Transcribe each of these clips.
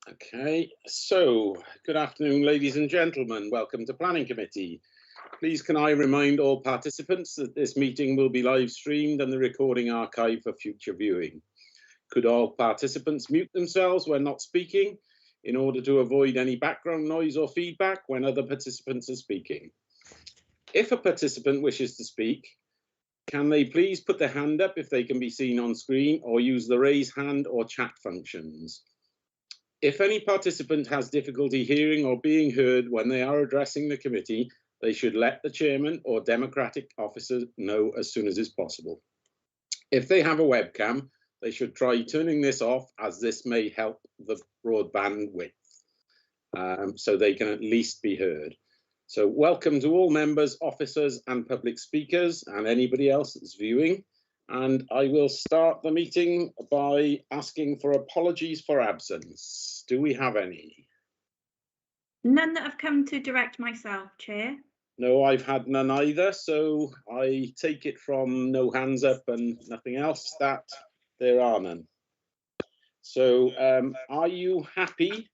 Okay, so good afternoon, ladies and gentlemen. Welcome to Planning Committee. Please can I remind all participants that this meeting will be live streamed and the recording archived for future viewing. Could all participants mute themselves when not speaking in order to avoid any background noise or feedback when other participants are speaking? If a participant wishes to speak, can they please put their hand up if they can be seen on screen, or use the raise hand or chat functions? If any participant has difficulty hearing or being heard when they are addressing the committee, they should let the chairman or democratic officer know as soon as is possible. If they have a webcam, they should try turning this off, as this may help the broadband width, so they can at least be heard. So welcome to all members, officers and public speakers and anybody else that's viewing. And I will start the meeting by asking for apologies for absence. Do we have any? None that have come to direct myself, Chair. No, I've had none either. So I take it from no hands up and nothing else that there are none. So are you happy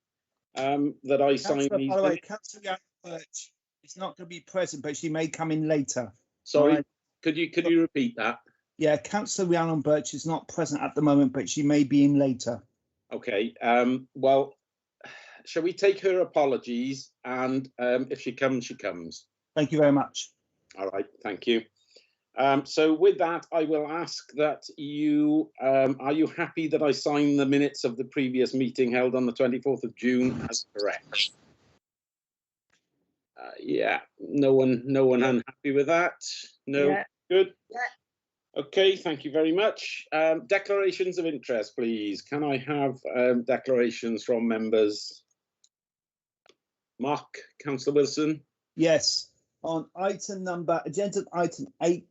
that I sign these? By the way, Councillor Young Birch is not going to be present, but she may come in later. Sorry, right. could you repeat that? Yeah, Councillor Rhiannon Birch is not present at the moment, but she may be in later. Okay, well, shall we take her apologies, and if she comes, she comes. Thank you very much. All right, thank you. So with that, I will ask that you, are you happy that I sign the minutes of the previous meeting held on the 24th of June as correct? Yeah, no one unhappy with that? No, yeah. Good. Yeah. Okay, thank you very much. Declarations of interest, please. Can I have declarations from members? Mark, Councillor Wilson. Yes, on agenda item 8,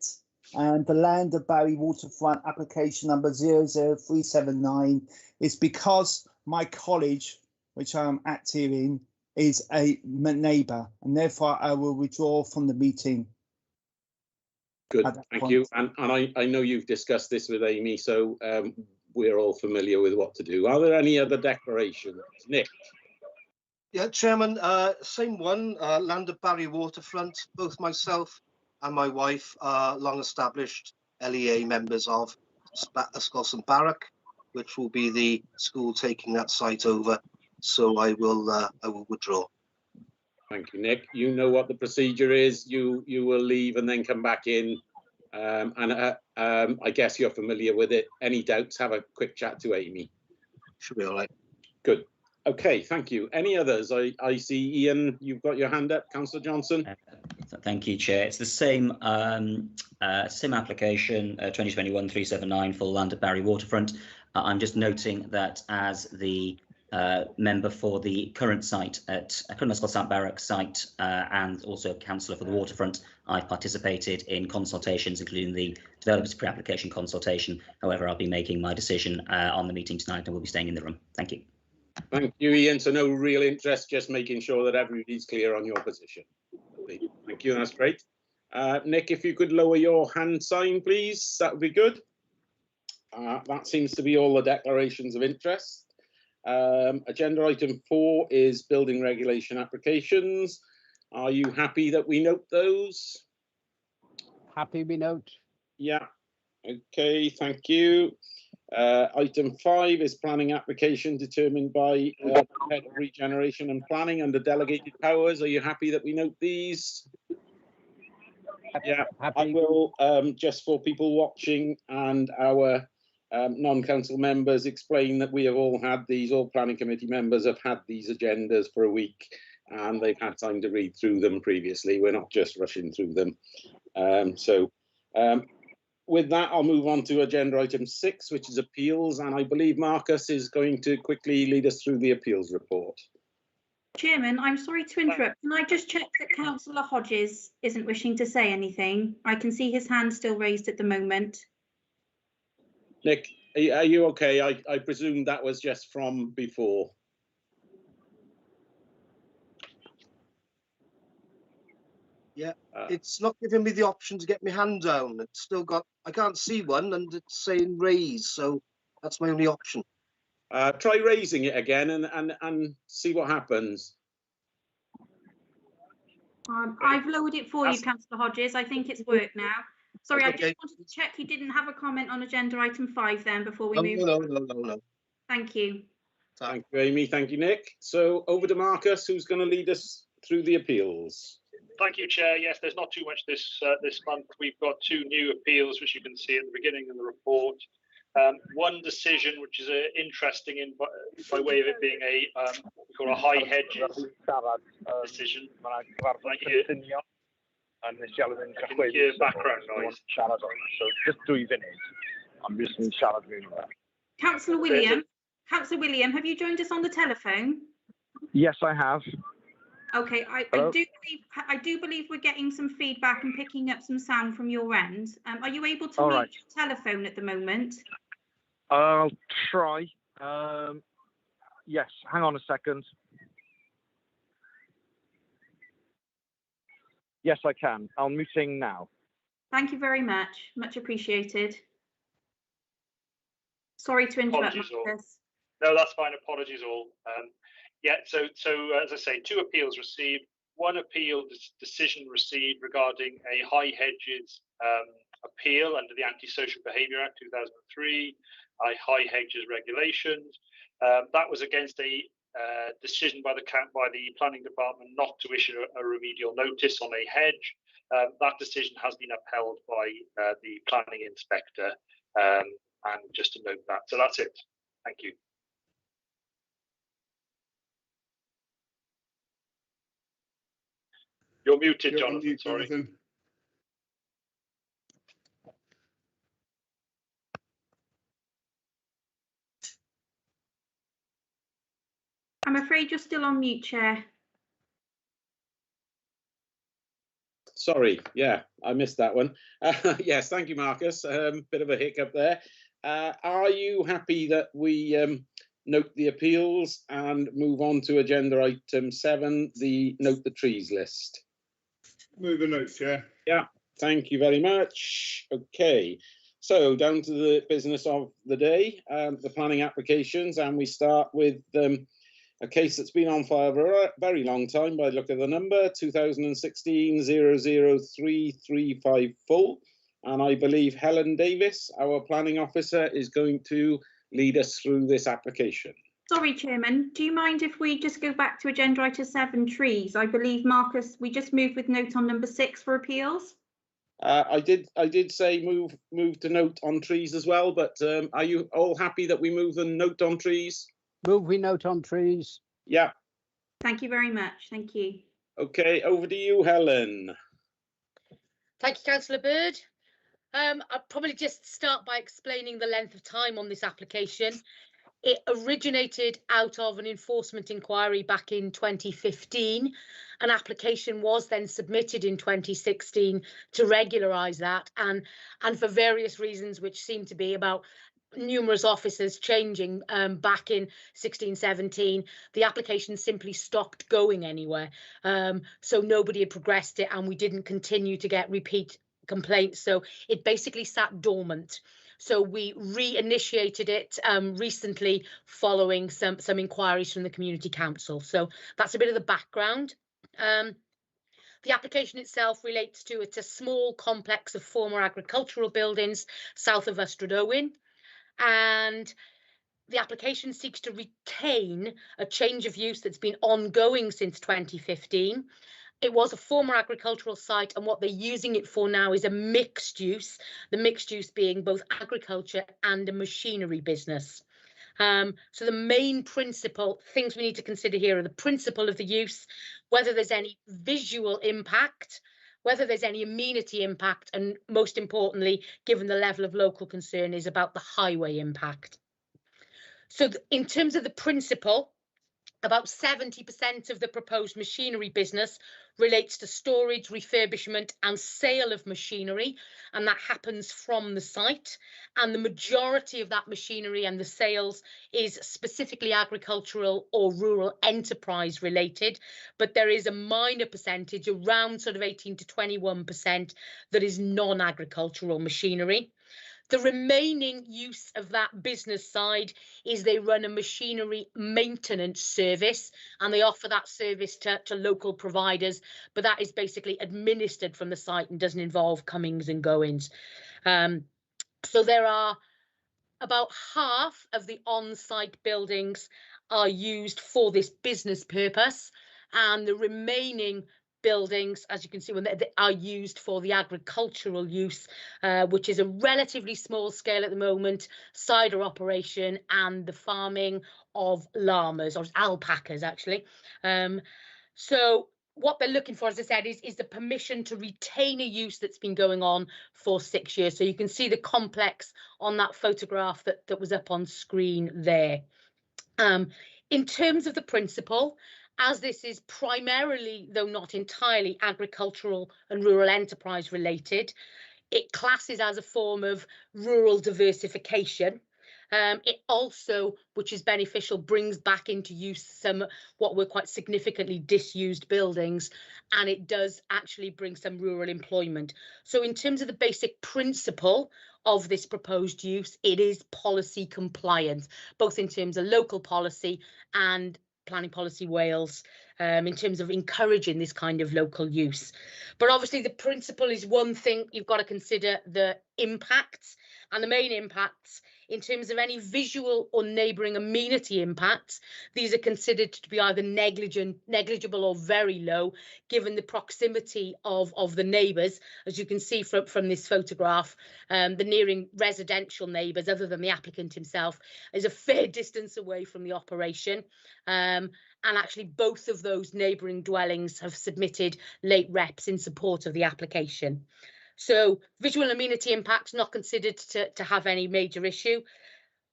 and the Land of Barry Waterfront application number 00379 is because my college, which I'm active in, is a neighbour, and therefore I will withdraw from the meeting. Good, thank you. And I know you've discussed this with Amy, so we're all familiar with what to do. Are there any other declarations? Nick? Yeah, Chairman, same one, Land of Barry Waterfront. Both myself and my wife are long-established LEA members of Yscolson Barrack, which will be the school taking that site over. So I will withdraw. Thank you, Nick. You know what the procedure is. You will leave and then come back in. I guess you're familiar with it. Any doubts, have a quick chat to Amy. Should be all right. Good. Okay, thank you. Any others? I see Ian, you've got your hand up. Councillor Johnson. Thank you, Chair. It's the same same application, 2021-379 for Land of Barry Waterfront. I'm just noting that as the member for the current site at Yscolson Barrack site and also councillor for the waterfront, I've participated in consultations, including the developers pre-application consultation. However, I'll be making my decision on the meeting tonight and will be staying in the room. Thank you. Thank you, Ian. So no real interest, just making sure that everybody's clear on your position. Thank you, that's great. Nick, if you could lower your hand sign, please, that would be good. That seems to be all the declarations of interest. Agenda item 4 is building regulation applications. Are you happy that we note those? Happy we note. Yeah, okay, thank you. Item 5 is planning application determined by Head of Regeneration and Planning under delegated powers. Are you happy that we note these? Yeah, happy. I will, just for people watching and our non-council members, explain that we have all had these, all planning committee members have had these agendas for a week and they've had time to read through them previously. We're not just rushing through them. With that, I'll move on to agenda item 6, which is appeals, and I believe Marcus is going to quickly lead us through the appeals report. Chairman, I'm sorry to interrupt. Can I just check that Councillor Hodges isn't wishing to say anything? I can see his hand still raised at the moment. Nick, are you okay? I presume that was just from before. Yeah, it's not giving me the option to get my hand down. It's still got, I can't see one and it's saying raise, so that's my only option. Try raising it again and see what happens. I've lowered it for you, Councillor Hodges. I think it's worked now. Sorry, I Okay. just wanted to check you didn't have a comment on agenda item 5 then before we move. No. Thank you. Thank you, Amy. Thank you, Nick. So over to Marcus, who's going to lead us through the appeals. Thank you, Chair. Yes, there's not too much this month. We've got 2 new appeals, which you can see at the beginning of the report. One decision, which is interesting by way of it being a what we call a high hedges decision. Thank you. I can hear background noise. So just 2 funud. I'm just in siarad mewn. Councillor William. Councillor William, have you joined us on the telephone? Yes, I have. Okay, I do believe we're getting some feedback and picking up some sound from your end. Are you able to mute your telephone at the moment? I'll try. Yes, hang on a second. Yes, I can. I'm muting now. Thank you very much. Much appreciated. Sorry to interrupt, Marcus. No, that's fine. Apologies all. Yeah, so as I say, 2 appeals received. 1 appeal decision received regarding a high hedges appeal under the Anti-Social Behaviour Act 2003, high hedges regulations. That was against a decision by the planning department not to issue a remedial notice on a hedge. That decision has been upheld by the planning inspector, and just to note that. So that's it. Thank you. You're muted, Jonathan. Sorry. I'm afraid you're still on mute, Chair. Sorry, yeah, I missed that one. Yes, thank you, Marcus. Bit of a hiccup there. Are you happy that we note the appeals and move on to agenda item 7, the note the trees list? Move the note, Chair. Yeah, thank you very much. Okay, so down to the business of the day, the planning applications, and we start with a case that's been on fire for a very long time by the look of the number, 2016-00335 and I believe Helen Davis, our planning officer, is going to lead us through this application. Sorry, Chairman, do you mind if we just go back to agenda item 7, trees? I believe, Marcus, we just moved with note on number 6 for appeals. I did say move to note on trees as well, but are you all happy that we move the note on trees? Move we note on trees. Yeah. Thank you very much. Thank you. Okay, over to you, Helen. Thank you, Councillor Bird. I'll probably just start by explaining the length of time on this application. It originated out of an enforcement inquiry back in 2015. An application was then submitted in 2016 to regularise that, and for various reasons, which seem to be about numerous officers changing back in 16-17, the application simply stopped going anywhere. So nobody had progressed it, and we didn't continue to get repeat complaints. So it basically sat dormant. So we reinitiated it recently following some inquiries from the Community Council. So that's a bit of the background. The application itself relates to, it's a small complex of former agricultural buildings south of Ystrad Owen. And the application seeks to retain a change of use that's been ongoing since 2015. It was a former agricultural site, and what they're using it for now is a mixed use, the mixed use being both agriculture and a machinery business. So the main principle, things we need to consider here are the principle of the use, whether there's any visual impact, whether there's any amenity impact, and most importantly, given the level of local concern, is about the highway impact. So in terms of the principle, about 70% of the proposed machinery business relates to storage, refurbishment and sale of machinery, and that happens from the site. And the majority of that machinery and the sales is specifically agricultural or rural enterprise related, but there is a minor percentage, around sort of 18 to 21%, that is non-agricultural machinery. The remaining use of that business side is they run a machinery maintenance service, and they offer that service to local providers, but that is basically administered from the site and doesn't involve comings and goings. So there are about half of the on-site buildings are used for this business purpose, and the remaining buildings, as you can see, when they are used for the agricultural use, which is a relatively small scale at the moment, cider operation and the farming of llamas, or alpacas actually. So what they're looking for, as I said, is the permission to retain a use that's been going on for 6 years. So you can see the complex on that photograph that was up on screen there. In terms of the principle, as this is primarily, though not entirely, agricultural and rural enterprise related, it classes as a form of rural diversification. It also, which is beneficial, brings back into use some what were quite significantly disused buildings, and it does actually bring some rural employment. So in terms of the basic principle of this proposed use, it is policy compliant, both in terms of local policy and Planning Policy Wales, in terms of encouraging this kind of local use. But obviously the principle is one thing. You've got to consider the impacts, and the main impacts in terms of any visual or neighbouring amenity impacts. These are considered to be either negligible or very low, given the proximity of the neighbours. As you can see from this photograph, the nearing residential neighbours, other than the applicant himself, is a fair distance away from the operation. And actually both of those neighbouring dwellings have submitted late reps in support of the application. So visual amenity impacts not considered to have any major issue.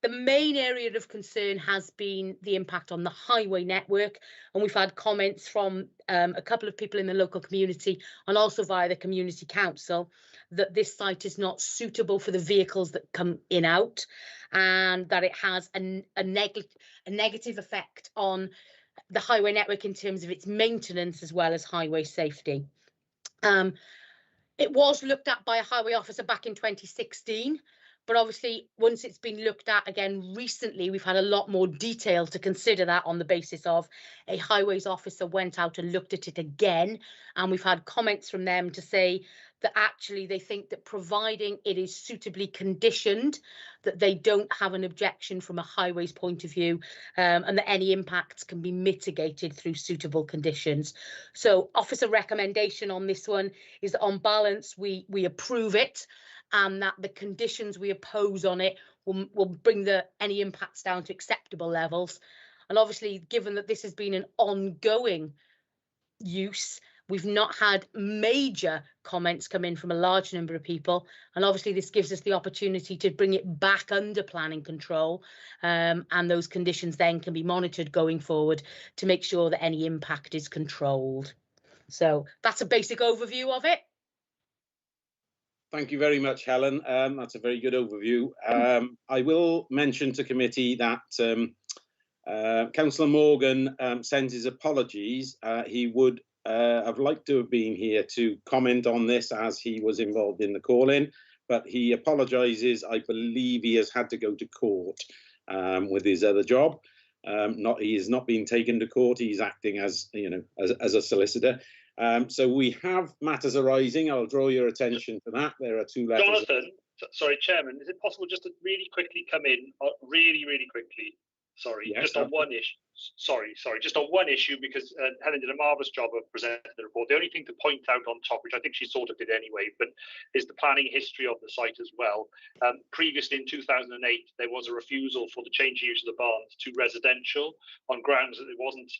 The main area of concern has been the impact on the highway network, and we've had comments from a couple of people in the local community and also via the community council that this site is not suitable for the vehicles that come in out, and that it has a negative effect on the highway network in terms of its maintenance as well as highway safety. It was looked at by a highway officer back in 2016, but obviously once it's been looked at again recently, we've had a lot more detail to consider that on the basis of a highways officer went out and looked at it again, and we've had comments from them to say that actually they think that providing it is suitably conditioned, that they don't have an objection from a highways point of view, and that any impacts can be mitigated through suitable conditions. So officer recommendation on this one is that on balance we approve it, and that the conditions we oppose on it will bring any impacts down to acceptable levels. And obviously, given that this has been an ongoing use, we've not had major comments come in from a large number of people, and obviously this gives us the opportunity to bring it back under planning control, and those conditions then can be monitored going forward to make sure that any impact is controlled. So that's a basic overview of it. Thank you very much, Helen. That's a very good overview. I will mention to committee that Councillor Morgan sends his apologies. He would have liked to have been here to comment on this as he was involved in the call-in, but he apologises. I believe he has had to go to court with his other job. He is not being taken to court. He's acting as as a solicitor. So we have matters arising. I'll draw your attention to that. There are two letters. Jonathan, sorry, Chairman, is it possible just to really quickly come in, really quickly? Sorry, yes, just on one issue. Sorry, just on one issue, because Helen did a marvellous job of presenting the report. The only thing to point out on top, which I think she sort of did anyway, but is the planning history of the site as well. Previously in 2008, there was a refusal for the change use of the barns to residential on grounds that it wasn't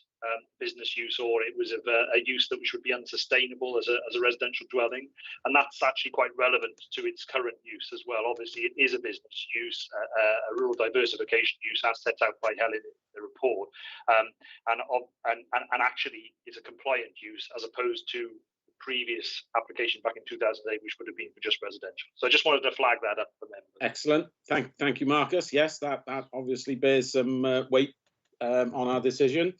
business use, or it was of a use that which would be unsustainable as a residential dwelling, and that's actually quite relevant to its current use as well. Obviously, it is a business use, a rural diversification use, as set out by Helen in the report, and actually is a compliant use as opposed to the previous application back in 2008, which would have been for just residential. So I just wanted to flag that up for members. Excellent. Thank you, Marcus. Yes, that obviously bears some weight on our decision.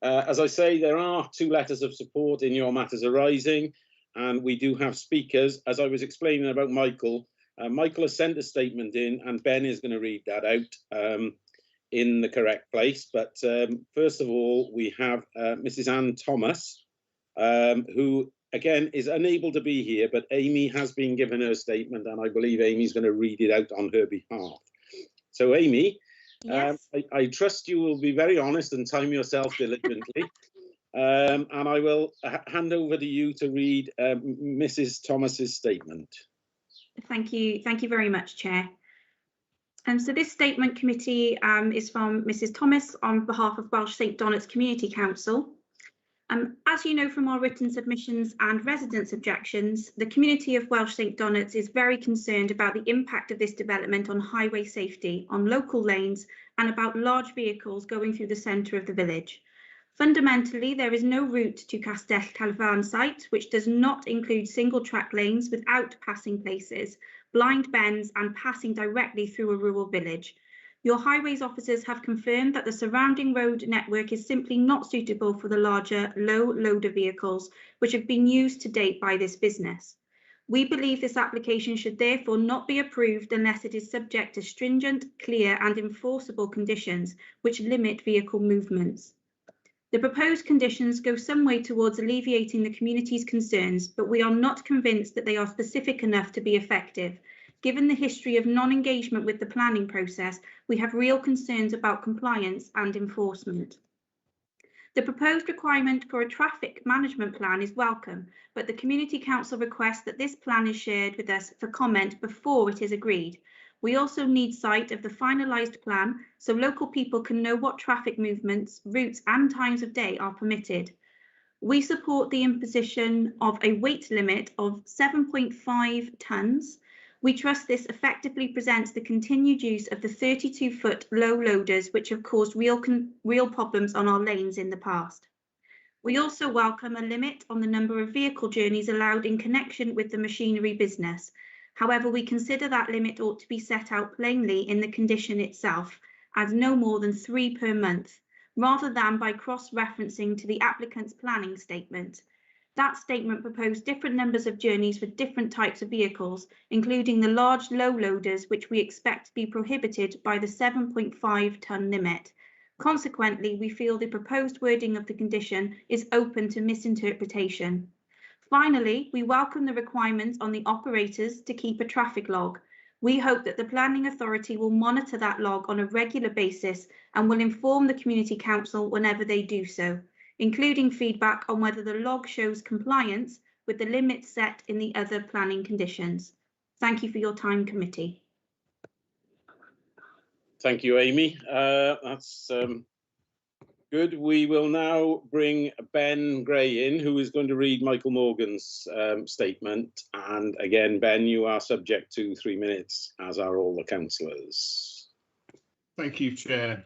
As I say, there are two letters of support in your matters arising, and we do have speakers. As I was explaining about Michael, Michael has sent a statement in, and Ben is going to read that out in the correct place. But first of all, we have Mrs. Ann Thomas, who again is unable to be here, but Amy has been given her statement, and I believe Amy's going to read it out on her behalf. So Amy, Yes. I trust you will be very honest and time yourself diligently. And I will hand over to you to read Mrs. Thomas's statement. Thank you very much, Chair. So this statement committee is from Mrs. Thomas on behalf of Welsh St Donat's Community Council. As you know from our written submissions and residents' objections, the community of Welsh St Donat's is very concerned about the impact of this development on highway safety, on local lanes, and about large vehicles going through the centre of the village. Fundamentally, there is no route to Castell Calfan site, which does not include single track lanes without passing places, blind bends, and passing directly through a rural village. Your highways officers have confirmed that the surrounding road network is simply not suitable for the larger low loader vehicles which have been used to date by this business. We believe this application should therefore not be approved unless it is subject to stringent, clear and enforceable conditions which limit vehicle movements. The proposed conditions go some way towards alleviating the community's concerns, but we are not convinced that they are specific enough to be effective. Given the history of non-engagement with the planning process, we have real concerns about compliance and enforcement. The proposed requirement for a traffic management plan is welcome, but the Community Council requests that this plan is shared with us for comment before it is agreed. We also need sight of the finalised plan so local people can know what traffic movements, routes and times of day are permitted. We support the imposition of a weight limit of 7.5 tonnes. We trust this effectively presents the continued use of the 32-foot low loaders which have caused real problems on our lanes in the past. We also welcome a limit on the number of vehicle journeys allowed in connection with the machinery business. However, we consider that limit ought to be set out plainly in the condition itself as no more than 3 per month, rather than by cross-referencing to the applicant's planning statement. That statement proposed different numbers of journeys for different types of vehicles, including the large low loaders, which we expect to be prohibited by the 7.5 tonne limit. Consequently, we feel the proposed wording of the condition is open to misinterpretation. Finally, we welcome the requirement on the operators to keep a traffic log. We hope that the Planning Authority will monitor that log on a regular basis and will inform the Community Council whenever they do so, including feedback on whether the log shows compliance with the limits set in the other planning conditions. Thank you for your time, committee. Thank you, Amy. That's good. We will now bring Ben Gray in, who is going to read Michael Morgan's statement. And again, Ben, you are subject to 3 minutes, as are all the councillors. Thank you, Chair.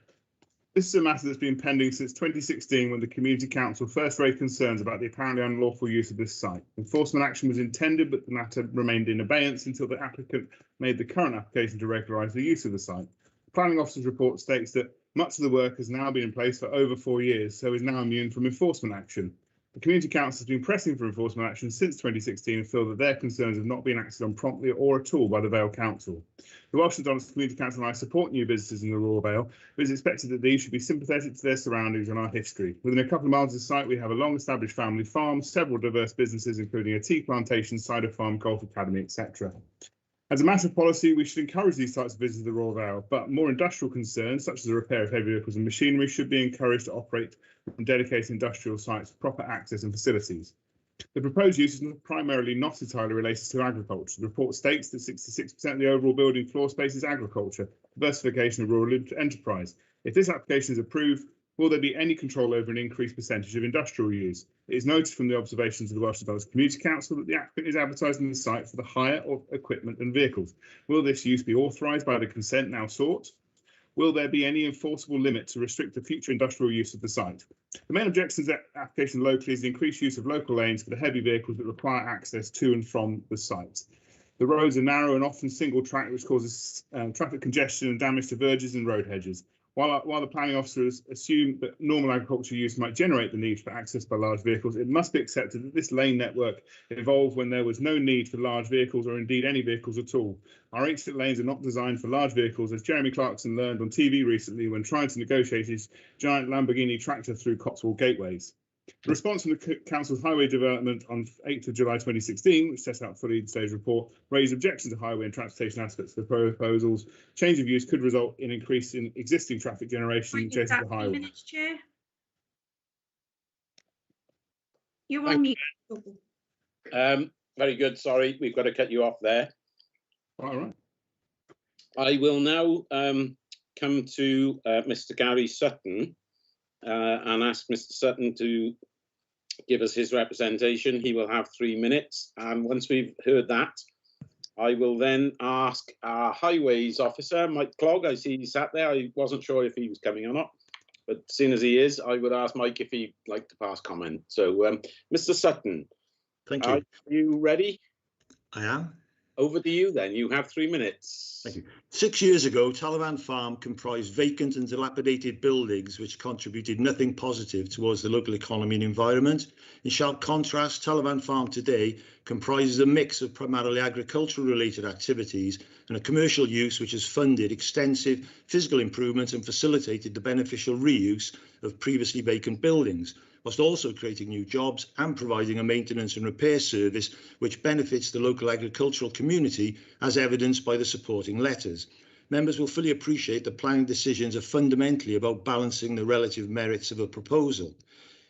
This is a matter that's been pending since 2016 when the Community Council first raised concerns about the apparently unlawful use of this site. Enforcement action was intended, but the matter remained in abeyance until the applicant made the current application to regularise the use of the site. The Planning Officer's report states that much of the work has now been in place for over 4 years, so is now immune from enforcement action. The Community Council has been pressing for enforcement action since 2016 and feel that their concerns have not been acted on promptly or at all by the Vale Council. The Welsh St Donat's Community Council and I support new businesses in the rural Vale, but it's expected that these should be sympathetic to their surroundings and our history. Within a couple of miles of the site, we have a long-established family farm, several diverse businesses, including a tea plantation, cider farm, golf academy, etc. As a matter of policy, we should encourage these types of visits to the Royal Vale, but more industrial concerns, such as the repair of heavy vehicles and machinery, should be encouraged to operate on dedicated industrial sites with proper access and facilities. The proposed use is primarily not entirely related to agriculture. The report states that 66% of the overall building floor space is agriculture, diversification of rural enterprise. If this application is approved, will there be any control over an increased percentage of industrial use? It is noted from the observations of the Welsh St Donat's Community Council that the applicant is advertising the site for the hire of equipment and vehicles. Will this use be authorised by the consent now sought? Will there be any enforceable limit to restrict the future industrial use of the site? The main objection to the application locally is the increased use of local lanes for the heavy vehicles that require access to and from the site. The roads are narrow and often single track, which causes traffic congestion and damage to verges and road hedges. While the planning officers assume that normal agricultural use might generate the need for access by large vehicles, it must be accepted that this lane network evolved when there was no need for large vehicles or indeed any vehicles at all. Our exit lanes are not designed for large vehicles, as Jeremy Clarkson learned on TV recently when trying to negotiate his giant Lamborghini tractor through Cotswold gateways. The response from the Council's Highway Development on 8th of July 2016, which set out fully in today's report, raised objections to highway and transportation aspects of the proposals. Change of use could result in increase in existing traffic generation adjacent to the highway. Minutes, Chair. You're on mute. Very good. Sorry, we've got to cut you off there. All right. I will now come to Mr. Gary Sutton and ask Mr. Sutton to give us his representation. He will have 3 minutes, and once we've heard that, I will then ask our highways officer, Mike Clogg. I see he sat there. I wasn't sure if he was coming or not, but as soon as he is, I would ask Mike if he'd like to pass comment. So, Mr. Sutton, thank you. Are you ready? I am. Over to you then. You have 3 minutes. Thank you. 6 years ago, Talavan Farm comprised vacant and dilapidated buildings which contributed nothing positive towards the local economy and environment. In sharp contrast, Talavan Farm today comprises a mix of primarily agricultural related activities and a commercial use which has funded extensive physical improvements and facilitated the beneficial reuse of previously vacant buildings, whilst also creating new jobs and providing a maintenance and repair service which benefits the local agricultural community, as evidenced by the supporting letters. Members will fully appreciate that planning decisions are fundamentally about balancing the relative merits of a proposal.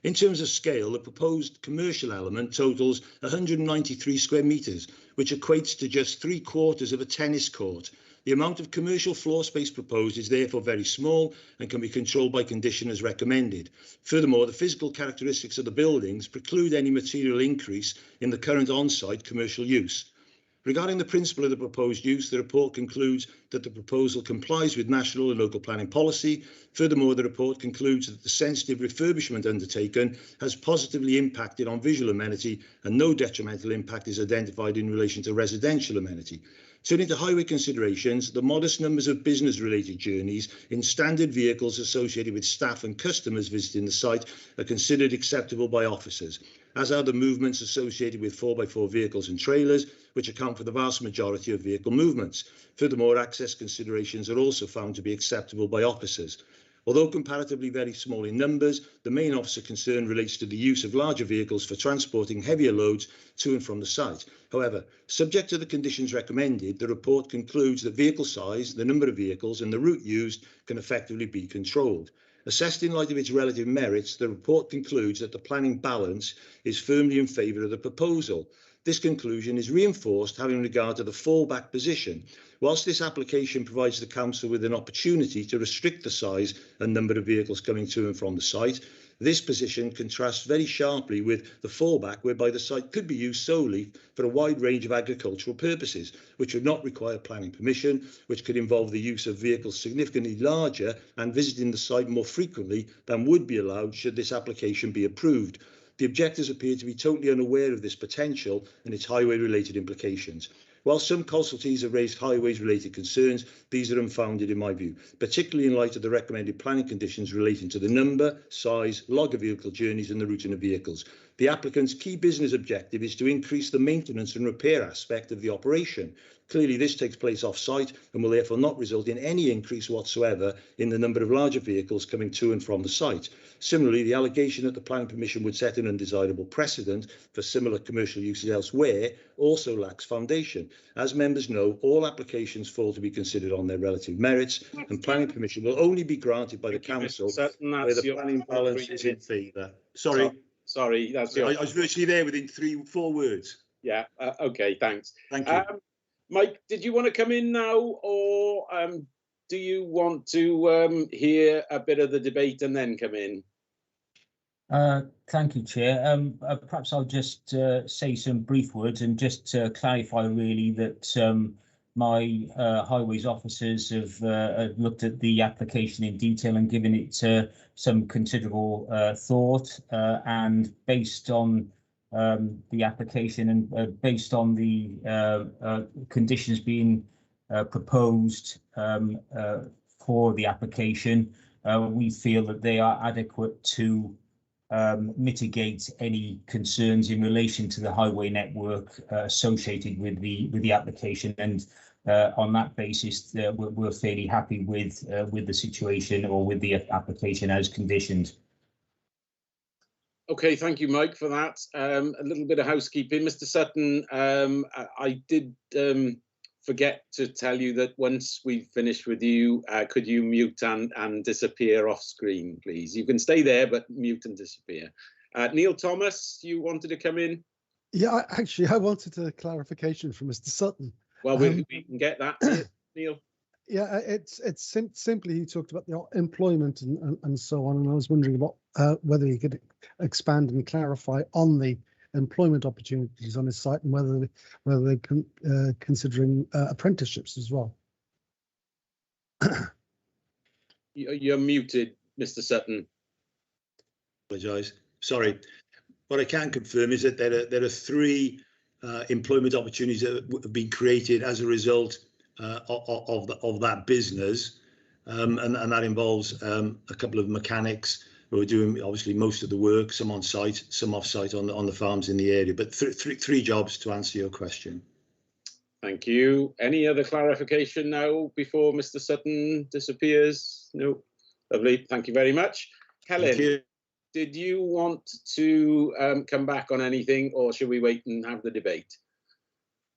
In terms of scale, the proposed commercial element totals 193 square metres, which equates to just 3/4 of a tennis court. The amount of commercial floor space proposed is therefore very small and can be controlled by condition as recommended. Furthermore, the physical characteristics of the buildings preclude any material increase in the current on-site commercial use. Regarding the principle of the proposed use, the report concludes that the proposal complies with national and local planning policy. Furthermore, the report concludes that the sensitive refurbishment undertaken has positively impacted on visual amenity and no detrimental impact is identified in relation to residential amenity. Turning to highway considerations, the modest numbers of business-related journeys in standard vehicles associated with staff and customers visiting the site are considered acceptable by officers, as are the movements associated with 4x4 vehicles and trailers, which account for the vast majority of vehicle movements. Furthermore, access considerations are also found to be acceptable by officers. Although comparatively very small in numbers, the main officer concern relates to the use of larger vehicles for transporting heavier loads to and from the site. However, subject to the conditions recommended, the report concludes that vehicle size, the number of vehicles and the route used can effectively be controlled. Assessed in light of its relative merits, the report concludes that the planning balance is firmly in favour of the proposal. This conclusion is reinforced having regard to the fallback position. Whilst this application provides the Council with an opportunity to restrict the size and number of vehicles coming to and from the site, this position contrasts very sharply with the fallback, whereby the site could be used solely for a wide range of agricultural purposes, which would not require planning permission, which could involve the use of vehicles significantly larger and visiting the site more frequently than would be allowed should this application be approved. The objectors appear to be totally unaware of this potential and its highway-related implications. While some consultees have raised highways-related concerns, these are unfounded in my view, particularly in light of the recommended planning conditions relating to the number, size, log of vehicle journeys and the routing of vehicles. The applicant's key business objective is to increase the maintenance and repair aspect of the operation. Clearly, this takes place off-site and will therefore not result in any increase whatsoever in the number of larger vehicles coming to and from the site. Similarly, the allegation that the planning permission would set an undesirable precedent for similar commercial uses elsewhere also lacks foundation. As members know, all applications fall to be considered on their relative merits, and planning permission will only be granted by the Council where the planning balance is in favour. Sorry, that's your... I was virtually there within 3-4 words. Yeah, okay, thanks. Thank you. Mike, did you want to come in now, or do you want to hear a bit of the debate and then come in? Thank you, Chair. Perhaps I'll just say some brief words and just clarify really that my highways officers have looked at the application in detail and given it some considerable thought, and based on the application and based on the conditions being proposed core of the application. We feel that they are adequate to mitigate any concerns in relation to the highway network associated with the application, and on that basis, we're fairly happy with the situation or with the application as conditioned. Okay, thank you, Mike, for that. A little bit of housekeeping. Mr. Sutton, I did forget to tell you that once we've finished with you, could you mute and disappear off screen, please? You can stay there, but mute and disappear. Neil Thomas, you wanted to come in? Yeah, actually, I wanted a clarification from Mr. Sutton. Well, we can get that, Neil. Yeah, it's simply he talked about the employment and so on, and I was wondering about whether he could expand and clarify on the employment opportunities on his site and whether they're considering apprenticeships as well. You're muted, Mr. Sutton. Apologise. Sorry. What I can confirm is that there are 3 employment opportunities that have been created as a result of that business, and that involves a couple of mechanics who are doing obviously most of the work, some on site, some off site on the farms in the area, but three jobs to answer your question. Thank you. Any other clarification now before Mr. Sutton disappears? No. Lovely. Thank you very much. Helen, did you want to come back on anything, or should we wait and have the debate?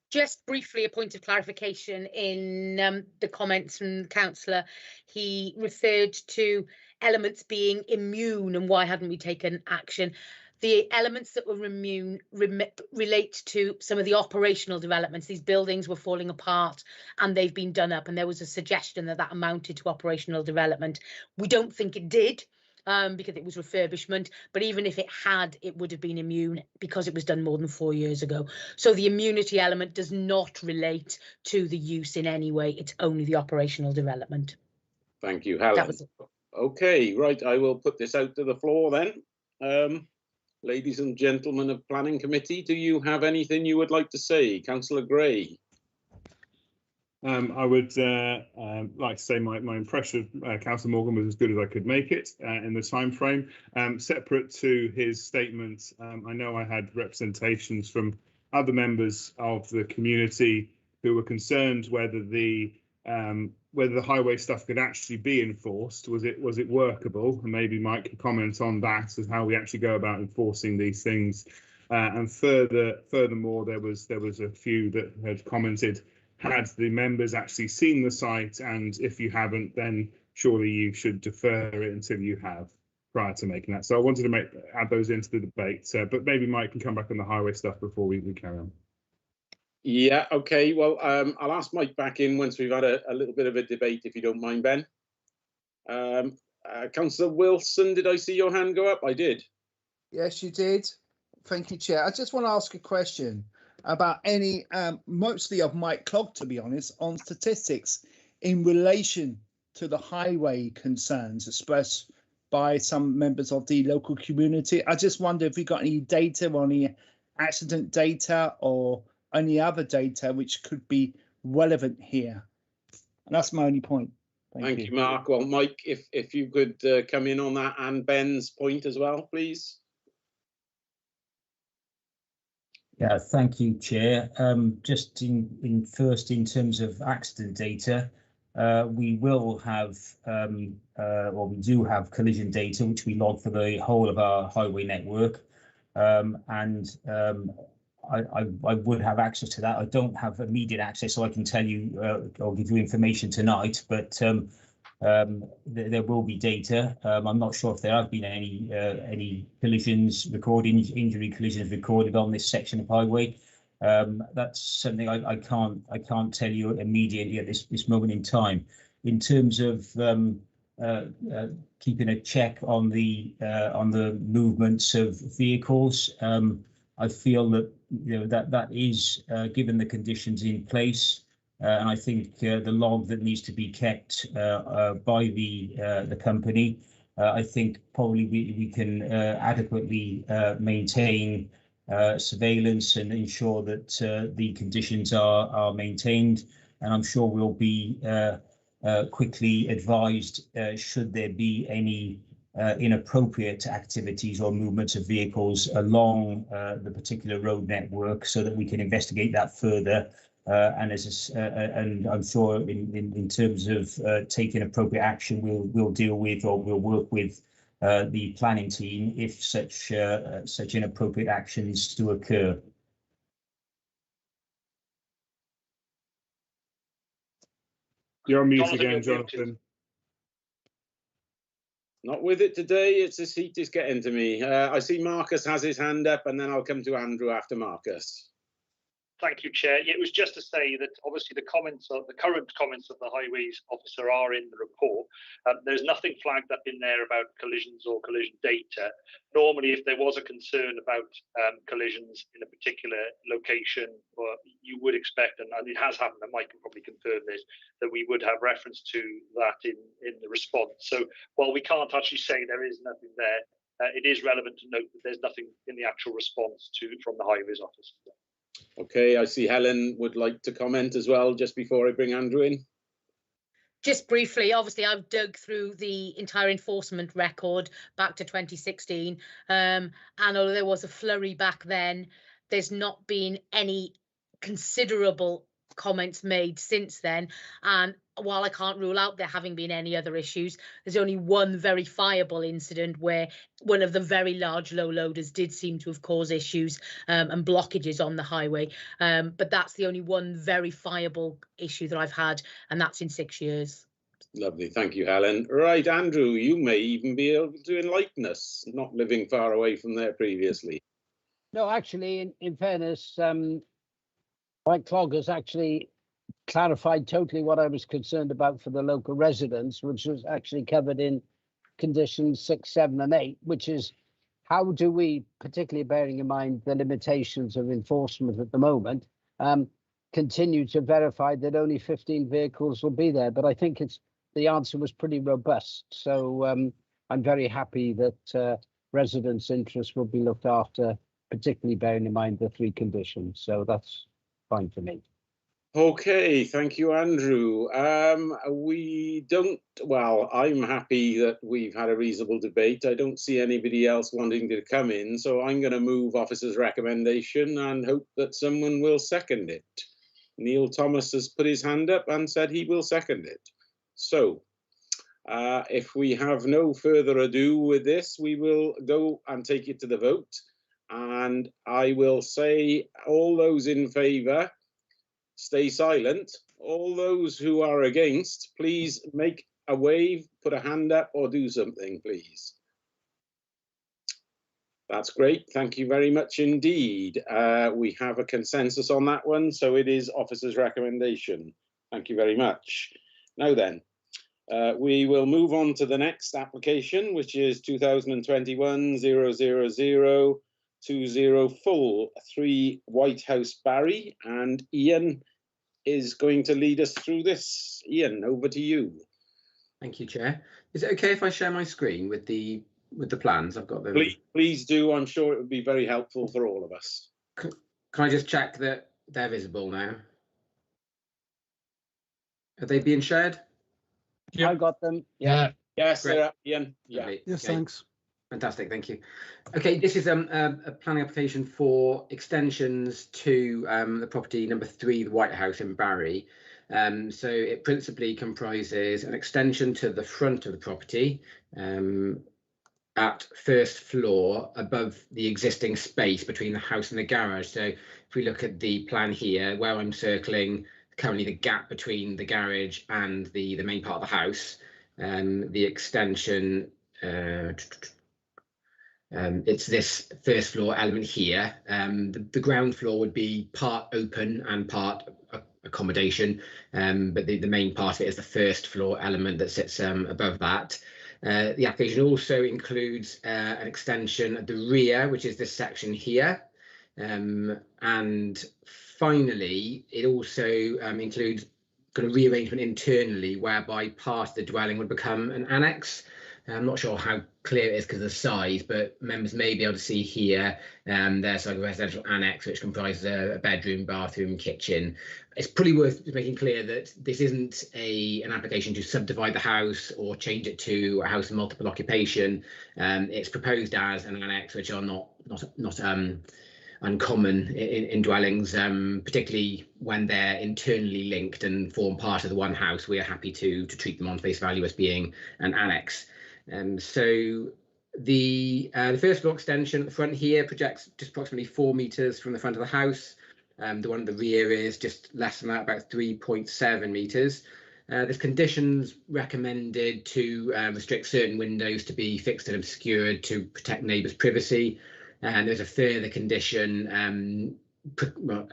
Just briefly, a point of clarification in the comments from the councillor. He referred to elements being immune and why hadn't we taken action. The elements that were immune relate to some of the operational developments. These buildings were falling apart and they've been done up, and there was a suggestion that that amounted to operational development. We don't think it did. Because it was refurbishment, but even if it had, it would have been immune because it was done more than 4 years ago. So the immunity element does not relate to the use in any way. It's only the operational development. Thank you, Helen. That was it. Okay, right. I will put this out to the floor then. Ladies and gentlemen of Planning Committee, do you have anything you would like to say? Councillor Gray. I would like to say my impression of Councillor Morgan was as good as I could make it in the time frame. Separate to his statement, I know I had representations from other members of the community who were concerned whether the highway stuff could actually be enforced. Was it workable? And maybe Mike could comment on that as how we actually go about enforcing these things. And furthermore, there was a few that had commented, had the members actually seen the site, and if you haven't, then surely you should defer it until you have, prior to making that. So I wanted to add those into the debate, but maybe Mike can come back on the highway stuff before we carry on. Yeah, okay. Well, I'll ask Mike back in once we've had a little bit of a debate, if you don't mind, Ben. Councillor Wilson, did I see your hand go up? I did. Yes, you did. Thank you, Chair. I just want to ask a question about any, mostly of Mike Clogg, to be honest, on statistics in relation to the highway concerns expressed by some members of the local community. I just wonder if we got any data or any accident data or any other data which could be relevant here. And that's my only point. Thank you, Mark. Well, Mike, if you could come in on that and Ben's point as well, please. Yeah, thank you, Chair. Just in terms of accident data, we will have, or we do have collision data, which we log for the whole of our highway network. I would have access to that. I don't have immediate access, so I can tell you or give you information tonight, but there will be data. I'm not sure if there have been any collisions recorded, injury collisions recorded on this section of highway. That's something I can't tell you immediately at this moment in time. In terms of keeping a check on the movements of vehicles, I feel that that is given the conditions in place. And I think the log that needs to be kept by the company, I think probably we can adequately maintain surveillance and ensure that the conditions are maintained. And I'm sure we'll be quickly advised should there be any inappropriate activities or movements of vehicles along the particular road network, so that we can investigate that further. And I'm sure in terms of taking appropriate action, we'll deal with, or we'll work with the planning team if such inappropriate actions do occur. You're on mute again, Jonathan. Not with it today. It's this heat is getting to me. I see Marcus has his hand up, and then I'll come to Andrew after Marcus. Thank you, Chair. Yeah, it was just to say that obviously the current comments of the Highways officer are in the report. There's nothing flagged up in there about collisions or collision data. Normally, if there was a concern about collisions in a particular location, you would expect, and it has happened, and Mike can probably confirm this, that we would have reference to that in the response. So while we can't actually say there is nothing there, it is relevant to note that there's nothing in the actual response from the Highways officer. Okay, I see Helen would like to comment as well, just before I bring Andrew in. Just briefly, obviously, I've dug through the entire enforcement record back to 2016. And although there was a flurry back then, there's not been any considerable comments made since then. And while I can't rule out there having been any other issues, there's only one verifiable incident where one of the very large low loaders did seem to have caused issues and blockages on the highway. But that's the only one verifiable issue that I've had, and that's in 6 years. Lovely, thank you, Helen. Right, Andrew, you may even be able to enlighten us, not living far away from there previously. No, actually, in fairness, Mike Clogger's actually clarified totally what I was concerned about for the local residents, which was actually covered in conditions 6, 7 and 8, which is how do we, particularly bearing in mind the limitations of enforcement at the moment, continue to verify that only 15 vehicles will be there. But I think the answer was pretty robust. So I'm very happy that residents' interests will be looked after, particularly bearing in mind the 3 conditions. So that's fine for me. Okay, thank you, Andrew. I'm happy that we've had a reasonable debate. I don't see anybody else wanting to come in, so I'm going to move officer's recommendation and hope that someone will second it. Neil Thomas has put his hand up and said he will second it. So if we have no further ado with this, we will go and take it to the vote. And I will say, all those in favour, stay silent. All those who are against, please make a wave, put a hand up, or do something, please. That's great. Thank you very much indeed. We have a consensus on that one, so it is officer's recommendation. Thank you very much. Now then, we will move on to the next application, which is 2021-00020 full 3 White House Barry, and Ian is going to lead us through this. Ian, over to you. Thank you, Chair. Is it okay if I share my screen with the plans? I've got them. Please do. I'm sure it would be very helpful for all of us. Can I just check that they're visible now? Are they being shared? Yeah. I got them. Yeah. Yes, Great. they're up, Ian. Yeah. Yes, Okay. thanks. Fantastic, thank you. Okay, this is a planning application for extensions to the property number 3, the White House in Barry. So it principally comprises an extension to the front of the property at first floor above the existing space between the house and the garage. So if we look at the plan here, where I'm circling currently the gap between the garage and the main part of the house, the extension, it's this first floor element here. The ground floor would be part open and part accommodation, but the main part of it is the first floor element that sits above that. The application also includes an extension at the rear, which is this section here. And finally, it also includes kind of rearrangement internally, whereby part of the dwelling would become an annex. I'm not sure how clear it is because of the size, but members may be able to see here there's like a residential annex which comprises a bedroom, bathroom, kitchen. It's probably worth making clear that this isn't an application to subdivide the house or change it to a house of multiple occupation. It's proposed as an annex, which are not uncommon in dwellings, particularly when they're internally linked and form part of the one house. We are happy to treat them on face value as being an annex. So the first floor extension at the front here projects just approximately 4 meters from the front of the house. The one at the rear is just less than that, about 3.7 meters. There's conditions recommended to restrict certain windows to be fixed and obscured to protect neighbours' privacy. And there's a further condition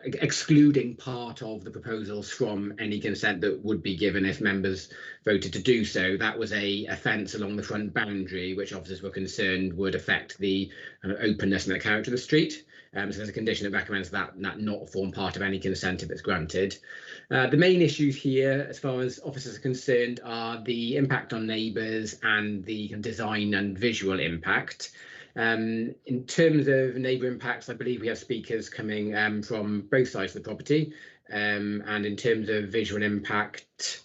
excluding part of the proposals from any consent that would be given if members voted to do so. That was a fence along the front boundary, which officers were concerned would affect the openness and the character of the street. So there's a condition that recommends that not form part of any consent if it's granted. The main issues here, as far as officers are concerned, are the impact on neighbours and the design and visual impact. In terms of neighbour impacts, I believe we have speakers coming from both sides of the property. And in terms of visual impact,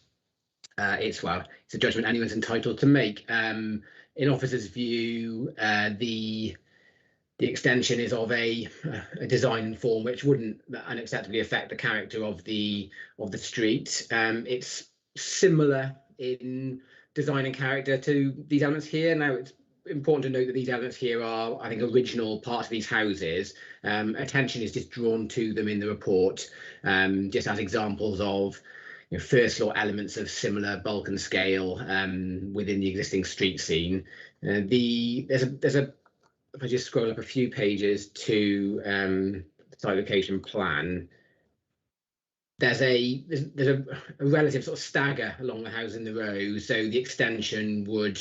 it's a judgment anyone's entitled to make. In officers' view, the extension is of a design and form which wouldn't unacceptably affect the character of the street. It's similar in design and character to these elements here. Now, it's important to note that these elements here are, I think, original parts of these houses. Attention is just drawn to them in the report, just as examples of first floor elements of similar bulk and scale within the existing street scene. If I just scroll up a few pages to the site location plan, there's a relative sort of stagger along the house in the row, so the extension would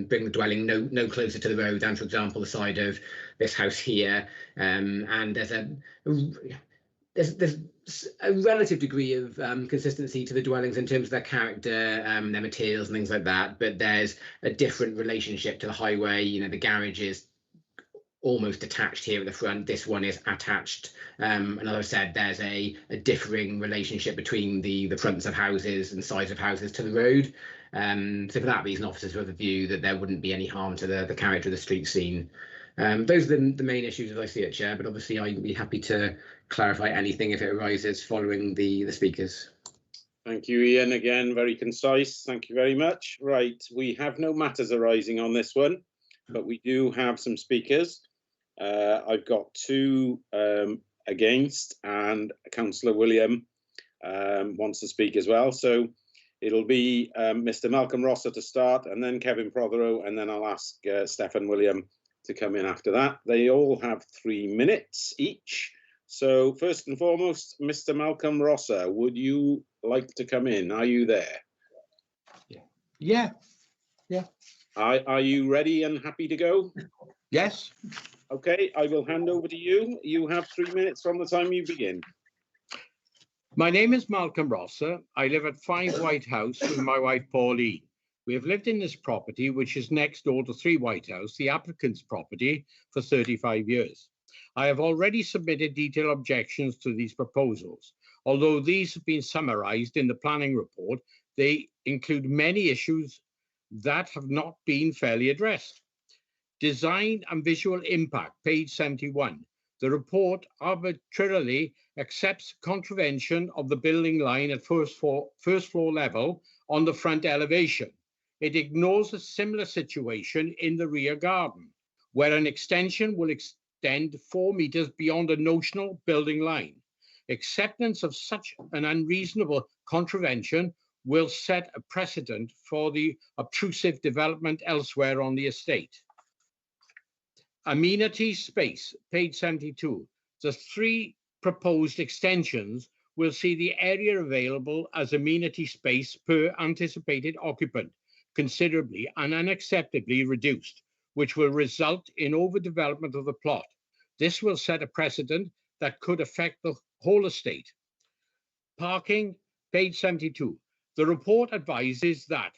bring the dwelling no closer to the road than, for example, the side of this house here. And there's a relative degree of consistency to the dwellings in terms of their character, their materials and things like that, but there's a different relationship to the highway. The garage is almost attached here at the front. This one is attached. And as I said, there's a differing relationship between the fronts of houses and sides of houses to the road. So for that reason, officers were of the view that there wouldn't be any harm to the character of the street scene. Those are the main issues as I see it, Chair, but obviously I'd be happy to clarify anything if it arises following the speakers. Thank you, Ian. Again, very concise. Thank you very much. Right, we have no matters arising on this one, but we do have some speakers. I've got two against, and Councillor William wants to speak as well. So it'll be Mr. Malcolm Rosser to start, and then Kevin Prothero, and then I'll ask Stefan William to come in after that. They all have 3 minutes each. So first and foremost, Mr. Malcolm Rosser, would you like to come in? Are you there? Yeah. Are you ready and happy to go? Yes. Okay, I will hand over to you. You have 3 minutes from the time you begin. My name is Malcolm Rosser. I live at 5 White House with my wife Pauline. We have lived in this property, which is next door to 3 White House, the applicant's property, for 35 years. I have already submitted detailed objections to these proposals. Although these have been summarised in the planning report, they include many issues that have not been fairly addressed. Design and visual impact, page 71. The report arbitrarily accepts contravention of the building line at first floor level on the front elevation. It ignores a similar situation in the rear garden, where an extension will extend 4 meters beyond a notional building line. Acceptance of such an unreasonable contravention will set a precedent for the obtrusive development elsewhere on the estate. Amenity space, page 72. The 3 proposed extensions will see the area available as amenity space per anticipated occupant considerably and unacceptably reduced, which will result in overdevelopment of the plot. This will set a precedent that could affect the whole estate. Parking, page 72. The report advises that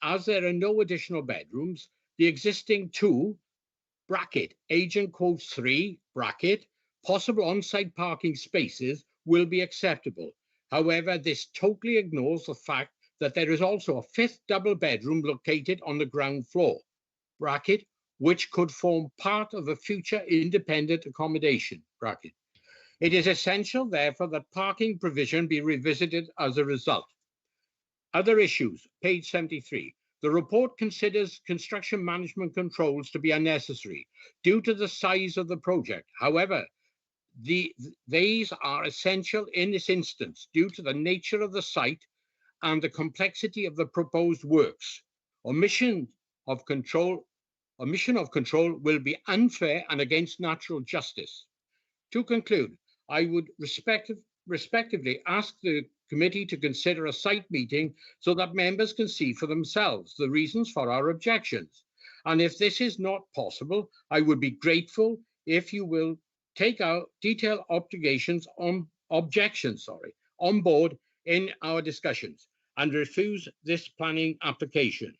as there are no additional bedrooms, the existing 2 (bracket agent quotes 3 (bracket) possible on-site parking spaces will be acceptable. However, this totally ignores the fact that there is also a 5th double bedroom located on the ground floor (bracket) which could form part of a future independent accommodation (bracket). It is essential, therefore, that parking provision be revisited as a result. Other issues, page 73. The report considers construction management controls to be unnecessary due to the size of the project. However, these are essential in this instance due to the nature of the site and the complexity of the proposed works. Omission of control will be unfair and against natural justice. To conclude, I would respectively ask the committee to consider a site meeting so that members can see for themselves the reasons for our objections. And if this is not possible, I would be grateful if you will take our detailed objections on board in our discussions and refuse this planning application.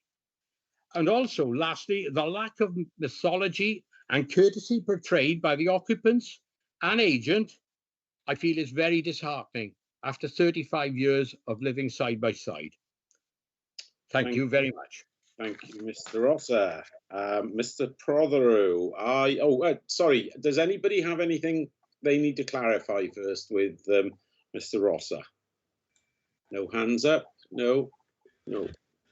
And also, lastly, the lack of mythology and courtesy portrayed by the occupants and agent, I feel, is very disheartening after 35 years of living side by side. Thank you very much. Thank you, Mr. Rosser. Mr. Prothero, sorry, does anybody have anything they need to clarify first with Mr. Rosser? No hands up? No? No.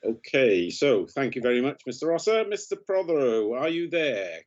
Okay, so thank you very much, Mr. Rosser. Mr. Prothero, are you there?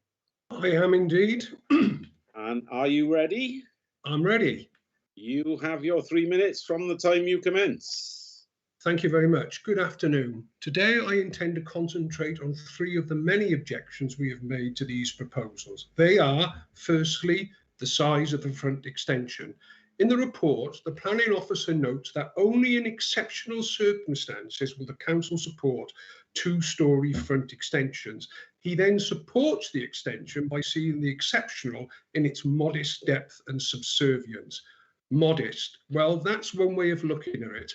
I am indeed. And are you ready? I'm ready. You have your 3 minutes from the time you commence. Thank you very much. Good afternoon. Today I intend to concentrate on 3 of the many objections we have made to these proposals. They are, firstly, the size of the front extension. In the report, the planning officer notes that only in exceptional circumstances will the council support 2-storey front extensions. He then supports the extension by seeing the exceptional in its modest depth and subservience. Modest, well, that's one way of looking at it.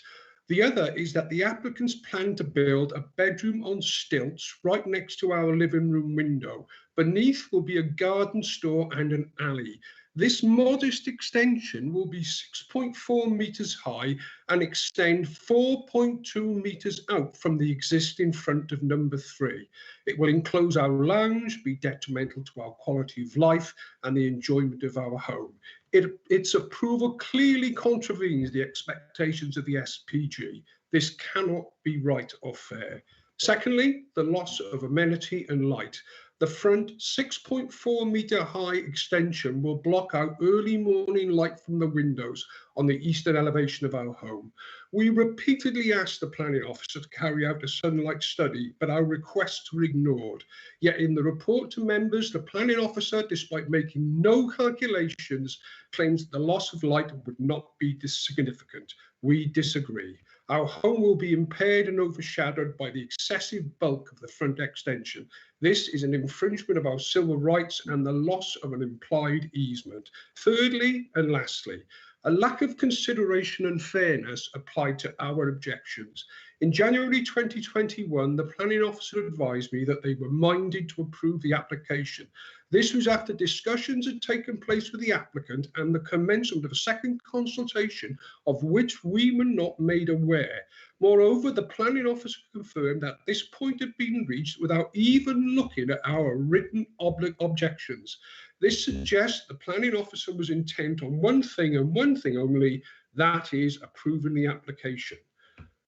The other is that the applicants plan to build a bedroom on stilts right next to our living room window. Beneath will be a garden store and an alley. This modest extension will be 6.4 metres high and extend 4.2 metres out from the existing front of number 3. It will enclose our lounge, be detrimental to our quality of life and the enjoyment of our home. Its approval clearly contravenes the expectations of the SPG. This cannot be right or fair. Secondly, the loss of amenity and light. The front 6.4 metre high extension will block out early morning light from the windows on the eastern elevation of our home. We repeatedly asked the planning officer to carry out a sunlight study, but our requests were ignored. Yet in the report to members, the planning officer, despite making no calculations, claims that the loss of light would not be significant. We disagree. Our home will be impaired and overshadowed by the excessive bulk of the front extension. This is an infringement of our civil rights and the loss of an implied easement. Thirdly, and lastly, a lack of consideration and fairness applied to our objections. In January 2021, the planning officer advised me that they were minded to approve the application. This was after discussions had taken place with the applicant and the commencement of a second consultation of which we were not made aware. Moreover, the planning officer confirmed that this point had been reached without even looking at our written objections. This suggests the planning officer was intent on one thing and one thing only, that is approving the application.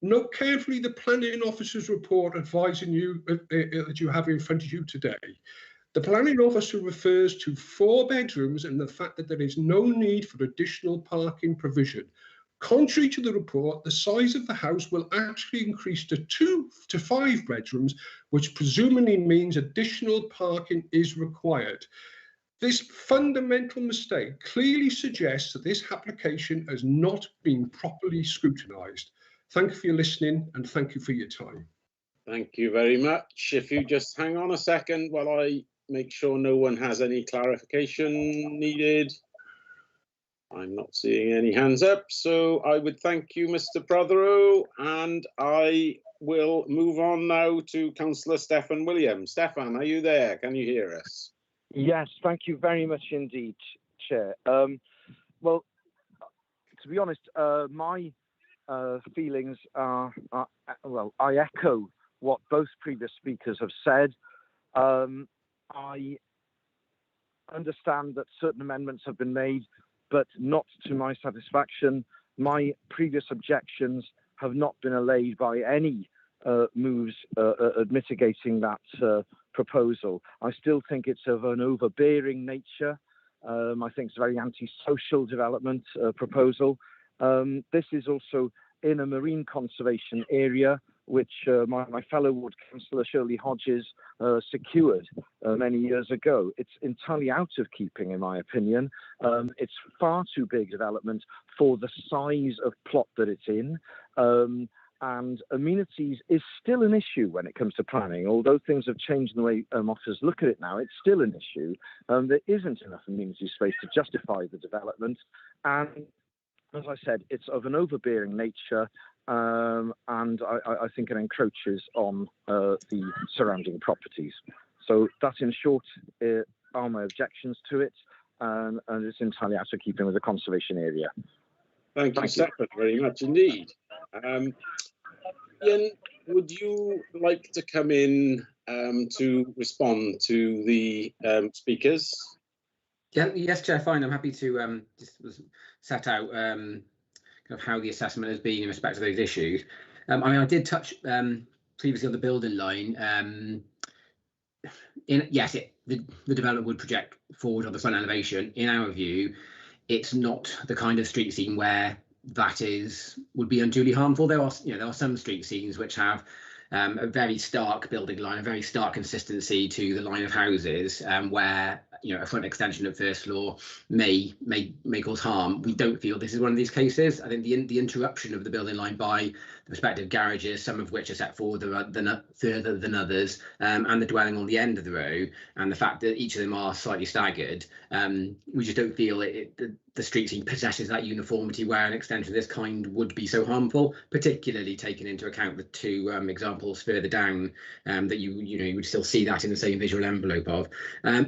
Note carefully the planning officer's report advising you that you have in front of you today. The planning officer refers to 4 bedrooms and the fact that there is no need for additional parking provision. Contrary to the report, the size of the house will actually increase to 2 to 5 bedrooms, which presumably means additional parking is required. This fundamental mistake clearly suggests that this application has not been properly scrutinised. Thank you for your listening and thank you for your time. Thank you very much. If you just hang on a second while I make sure no one has any clarification needed. I'm not seeing any hands up, so I would thank you, Mr. Prothero, and I we'll move on now to Councillor Stefan Williams. Stefan, are you there? Can you hear us? Yes, thank you very much indeed, Chair. Well, to be honest, my feelings are, well, I echo what both previous speakers have said. I understand that certain amendments have been made, but not to my satisfaction. My previous objections have not been allayed by any moves at mitigating that proposal. I still think it's of an overbearing nature. I think it's a very anti-social development proposal. This is also in a marine conservation area, which my fellow ward councillor Shirley Hodges secured many years ago. It's entirely out of keeping, in my opinion. It's far too big development for the size of plot that it's in. And amenities is still an issue when it comes to planning. Although things have changed in the way officers look at it now, it's still an issue. There isn't enough amenity space to justify the development. And as I said, it's of an overbearing nature, and I think it encroaches on the surrounding properties. So that, in short, are my objections to it, and it's entirely out of keeping with the conservation area. Thank you, Stefan, very much indeed. Ian, would you like to come in to respond to the speakers? Yeah, yes, Chair, fine. I'm happy to just set out kind of how the assessment has been in respect to those issues. I mean, I did touch previously on the building line. Yes, the development would project forward on the front elevation. In our view, it's not the kind of street scene where that would be unduly harmful. There are some street scenes which have a very stark building line, a very stark consistency to the line of houses, where a front extension of first floor may cause harm. We don't feel this is one of these cases. I think the interruption of the building line by the respective garages, some of which are set forward further than others, and the dwelling on the end of the row, and the fact that each of them are slightly staggered, we just don't feel the street scene possesses that uniformity where an extension of this kind would be so harmful, particularly taking into account the two examples further down that you would still see that in the same visual envelope of.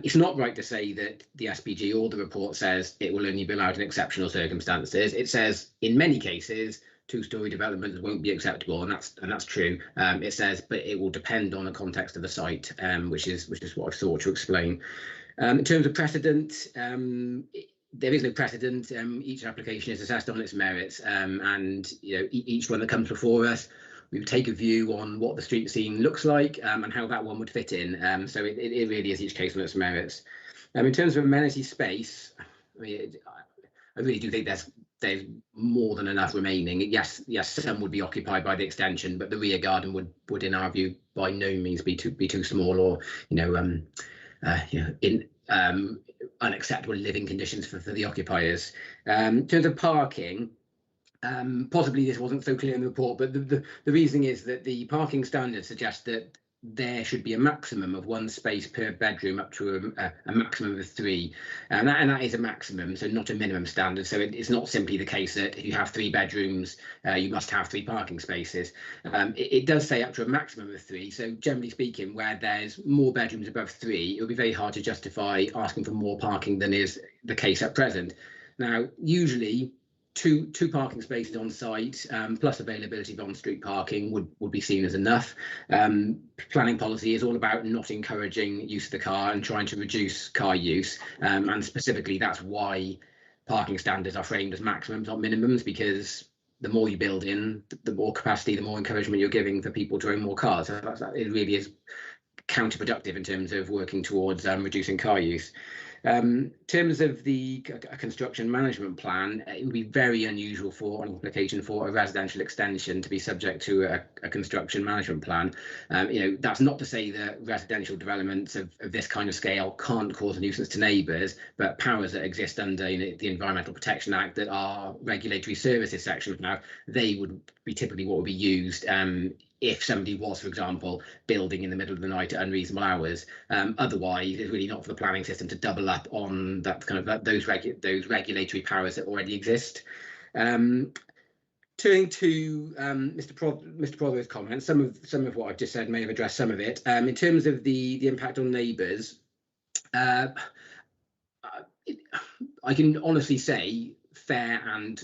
It's not right to say that the SPG or the report says it will only be allowed in exceptional circumstances. It says in many cases two-storey developments won't be acceptable, and that's true. It says, but it will depend on the context of the site, which is what I've sought to explain. In terms of precedent, there is no precedent. Each application is assessed on its merits, and each one that comes before us, we would take a view on what the street scene looks like and how that one would fit in. So it really is each case on its merits. In terms of amenity space, I mean, I really do think there's more than enough remaining. Yes, some would be occupied by the extension, but the rear garden would in our view, by no means be too small or in unacceptable living conditions for the occupiers. In terms of parking, possibly this wasn't so clear in the report, but the reasoning is that the parking standards suggest that there should be a maximum of one space per bedroom up to a maximum of 3, and that is a maximum, so not a minimum standard. So it's not simply the case that if you have 3 bedrooms, you must have 3 parking spaces. It does say up to a maximum of 3. So generally speaking, where there's more bedrooms above 3, it would be very hard to justify asking for more parking than is the case at present. Now, usually two parking spaces on site plus availability of on-street parking would be seen as enough. Planning policy is all about not encouraging use of the car and trying to reduce car use, and specifically that's why parking standards are framed as maximums, not minimums, because the more you build in, the more capacity, the more encouragement you're giving for people to own more cars. So it really is counterproductive in terms of working towards reducing car use. In terms of the construction management plan, it would be very unusual for an application for a residential extension to be subject to a construction management plan. That's not to say that residential developments of this kind of scale can't cause a nuisance to neighbours, but powers that exist under the Environmental Protection Act that are regulatory services section now, they would be typically what would be used if somebody was, for example, building in the middle of the night at unreasonable hours. Otherwise, it's really not for the planning system to double up on that kind of those regulatory powers that already exist. Turning to Mr. Prothero's comments, some of what I've just said may have addressed some of it. In terms of the impact on neighbours, I can honestly say fair and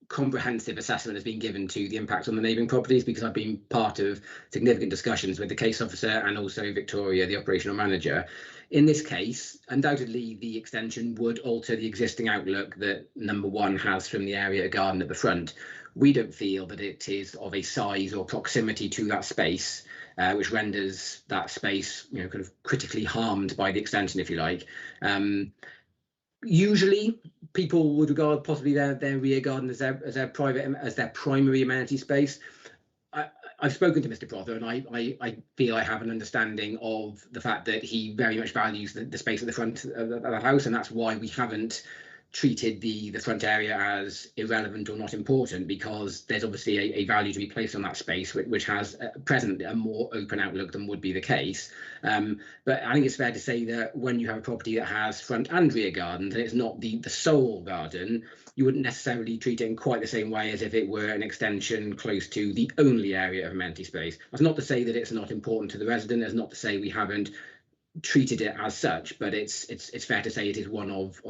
comprehensive assessment has been given to the impact on the neighbouring properties, because I've been part of significant discussions with the case officer and also Victoria, the operational manager. In this case, undoubtedly the extension would alter the existing outlook that number 1 has from the area garden at the front. We don't feel that it is of a size or proximity to that space which renders that space, kind of critically harmed by the extension, if you like. Usually, people would regard possibly their rear garden as their primary amenity space. I've spoken to Mr. Prothero, and I feel I have an understanding of the fact that he very much values the space at the front of the house, and that's why we haven't treated the front area as irrelevant or not important, because there's obviously a value to be placed on that space, which has presently a more open outlook than would be the case. But I think it's fair to say that when you have a property that has front and rear gardens, and it's not the sole garden, you wouldn't necessarily treat it in quite the same way as if it were an extension close to the only area of amenity space. That's not to say that it's not important to the resident. That's not to say we haven't treated it as such, but it's fair to say it is one of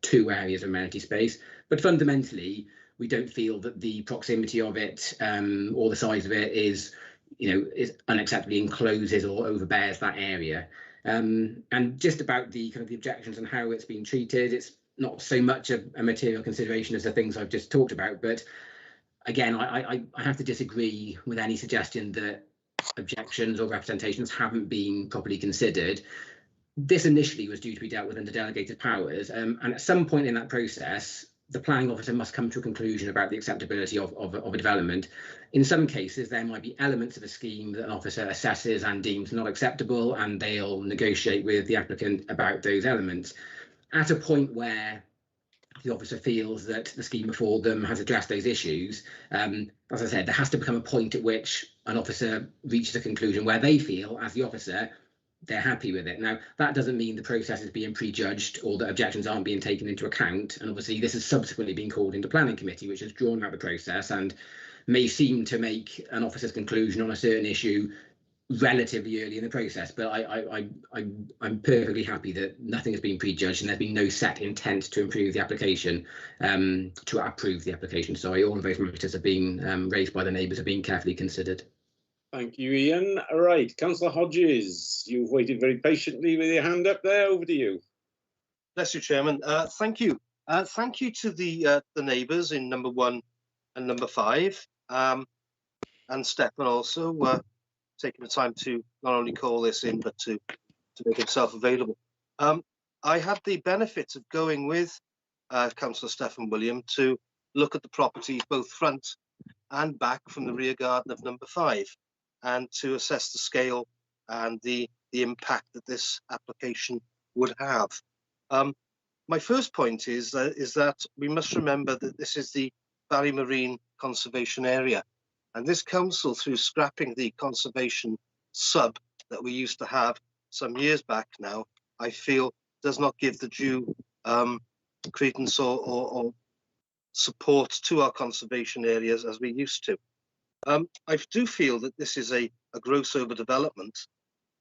2 areas of amenity space. But fundamentally, we don't feel that the proximity of it or the size of it is unacceptably encloses or overbears that area. And just about the kind of the objections and how it's been treated, it's not so much a material consideration as the things I've just talked about. But again, I have to disagree with any suggestion that objections or representations haven't been properly considered. This initially was due to be dealt with under delegated powers, and at some point in that process, the planning officer must come to a conclusion about the acceptability of a development. In some cases, there might be elements of a scheme that an officer assesses and deems not acceptable, and they'll negotiate with the applicant about those elements. At a point where the officer feels that the scheme before them has addressed those issues, as I said, there has to become a point at which an officer reaches a conclusion where they feel, as the officer, they're happy with it. Now, that doesn't mean the process is being prejudged or that objections aren't being taken into account. And obviously, this has subsequently been called into planning committee, which has drawn out the process and may seem to make an officer's conclusion on a certain issue relatively early in the process. But I'm perfectly happy that nothing has been prejudged and there's been no set intent to improve the application, to approve the application. Sorry, all of those matters have been raised by the neighbours, have been carefully considered. Thank you, Ian. All right, Councillor Hodges, you've waited very patiently with your hand up there. Over to you. Bless you, Chairman. Thank you. Thank you to the neighbours in number 1 and number 5, and Stefan also taking the time to not only call this in, but to make himself available. I had the benefit of going with Councillor Stefan William to look at the properties both front and back from the rear garden of number 5, and to assess the scale and the impact that this application would have. My first point is that we must remember that this is the Ballymarine Conservation Area, and this council, through scrapping the conservation sub that we used to have some years back now, I feel does not give the due credence or support to our conservation areas as we used to. I do feel that this is a gross overdevelopment.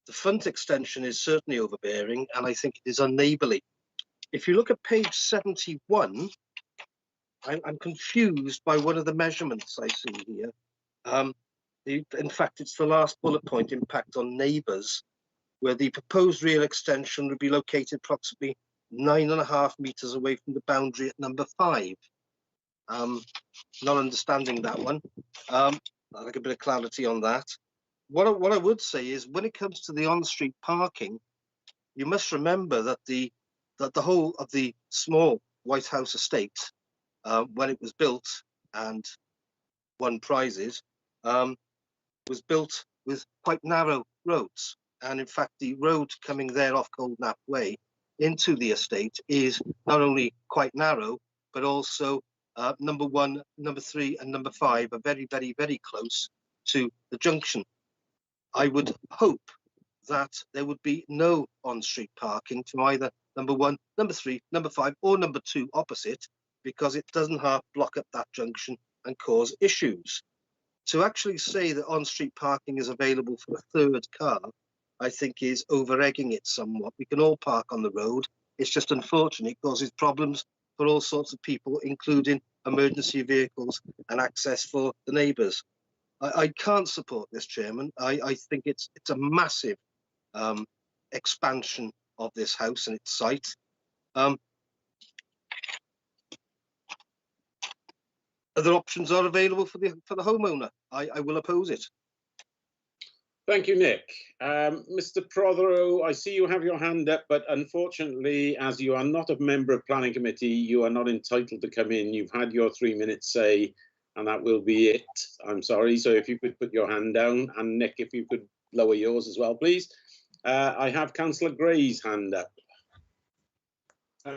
The front extension is certainly overbearing, and I think it is unneighbourly. If you look at page 71, I'm confused by one of the measurements I see here. In fact, it's the last bullet point, impact on neighbours, where the proposed rear extension would be located approximately 9.5 metres away from the boundary at number 5. Not understanding that one. I'd like a bit of clarity on that. What I would say is, when it comes to the on-street parking, you must remember that the whole of the small White House estate, when it was built and won prizes, was built with quite narrow roads. And in fact, the road coming there off Goldknapp Way into the estate is not only quite narrow, but also number 1, number 3, and number 5 are very, very, very close to the junction. I would hope that there would be no on-street parking from either number 1, number 3, number 5, or number 2 opposite, because it doesn't half block up that junction and cause issues. To actually say that on-street parking is available for a third car, I think is over-egging it somewhat. We can all park on the road. It's just unfortunate, it causes problems for all sorts of people, including emergency vehicles and access for the neighbours. I can't support this, Chairman. I think it's a massive expansion of this house and its site. Other options are available for the homeowner. I will oppose it. Thank you, Nick. Mr. Prothero, I see you have your hand up, but unfortunately, as you are not a member of Planning Committee, you are not entitled to come in. You've had your 3 minutes say, and that will be it. I'm sorry. So if you could put your hand down, and Nick, if you could lower yours as well, please. I have Councillor Gray's hand up.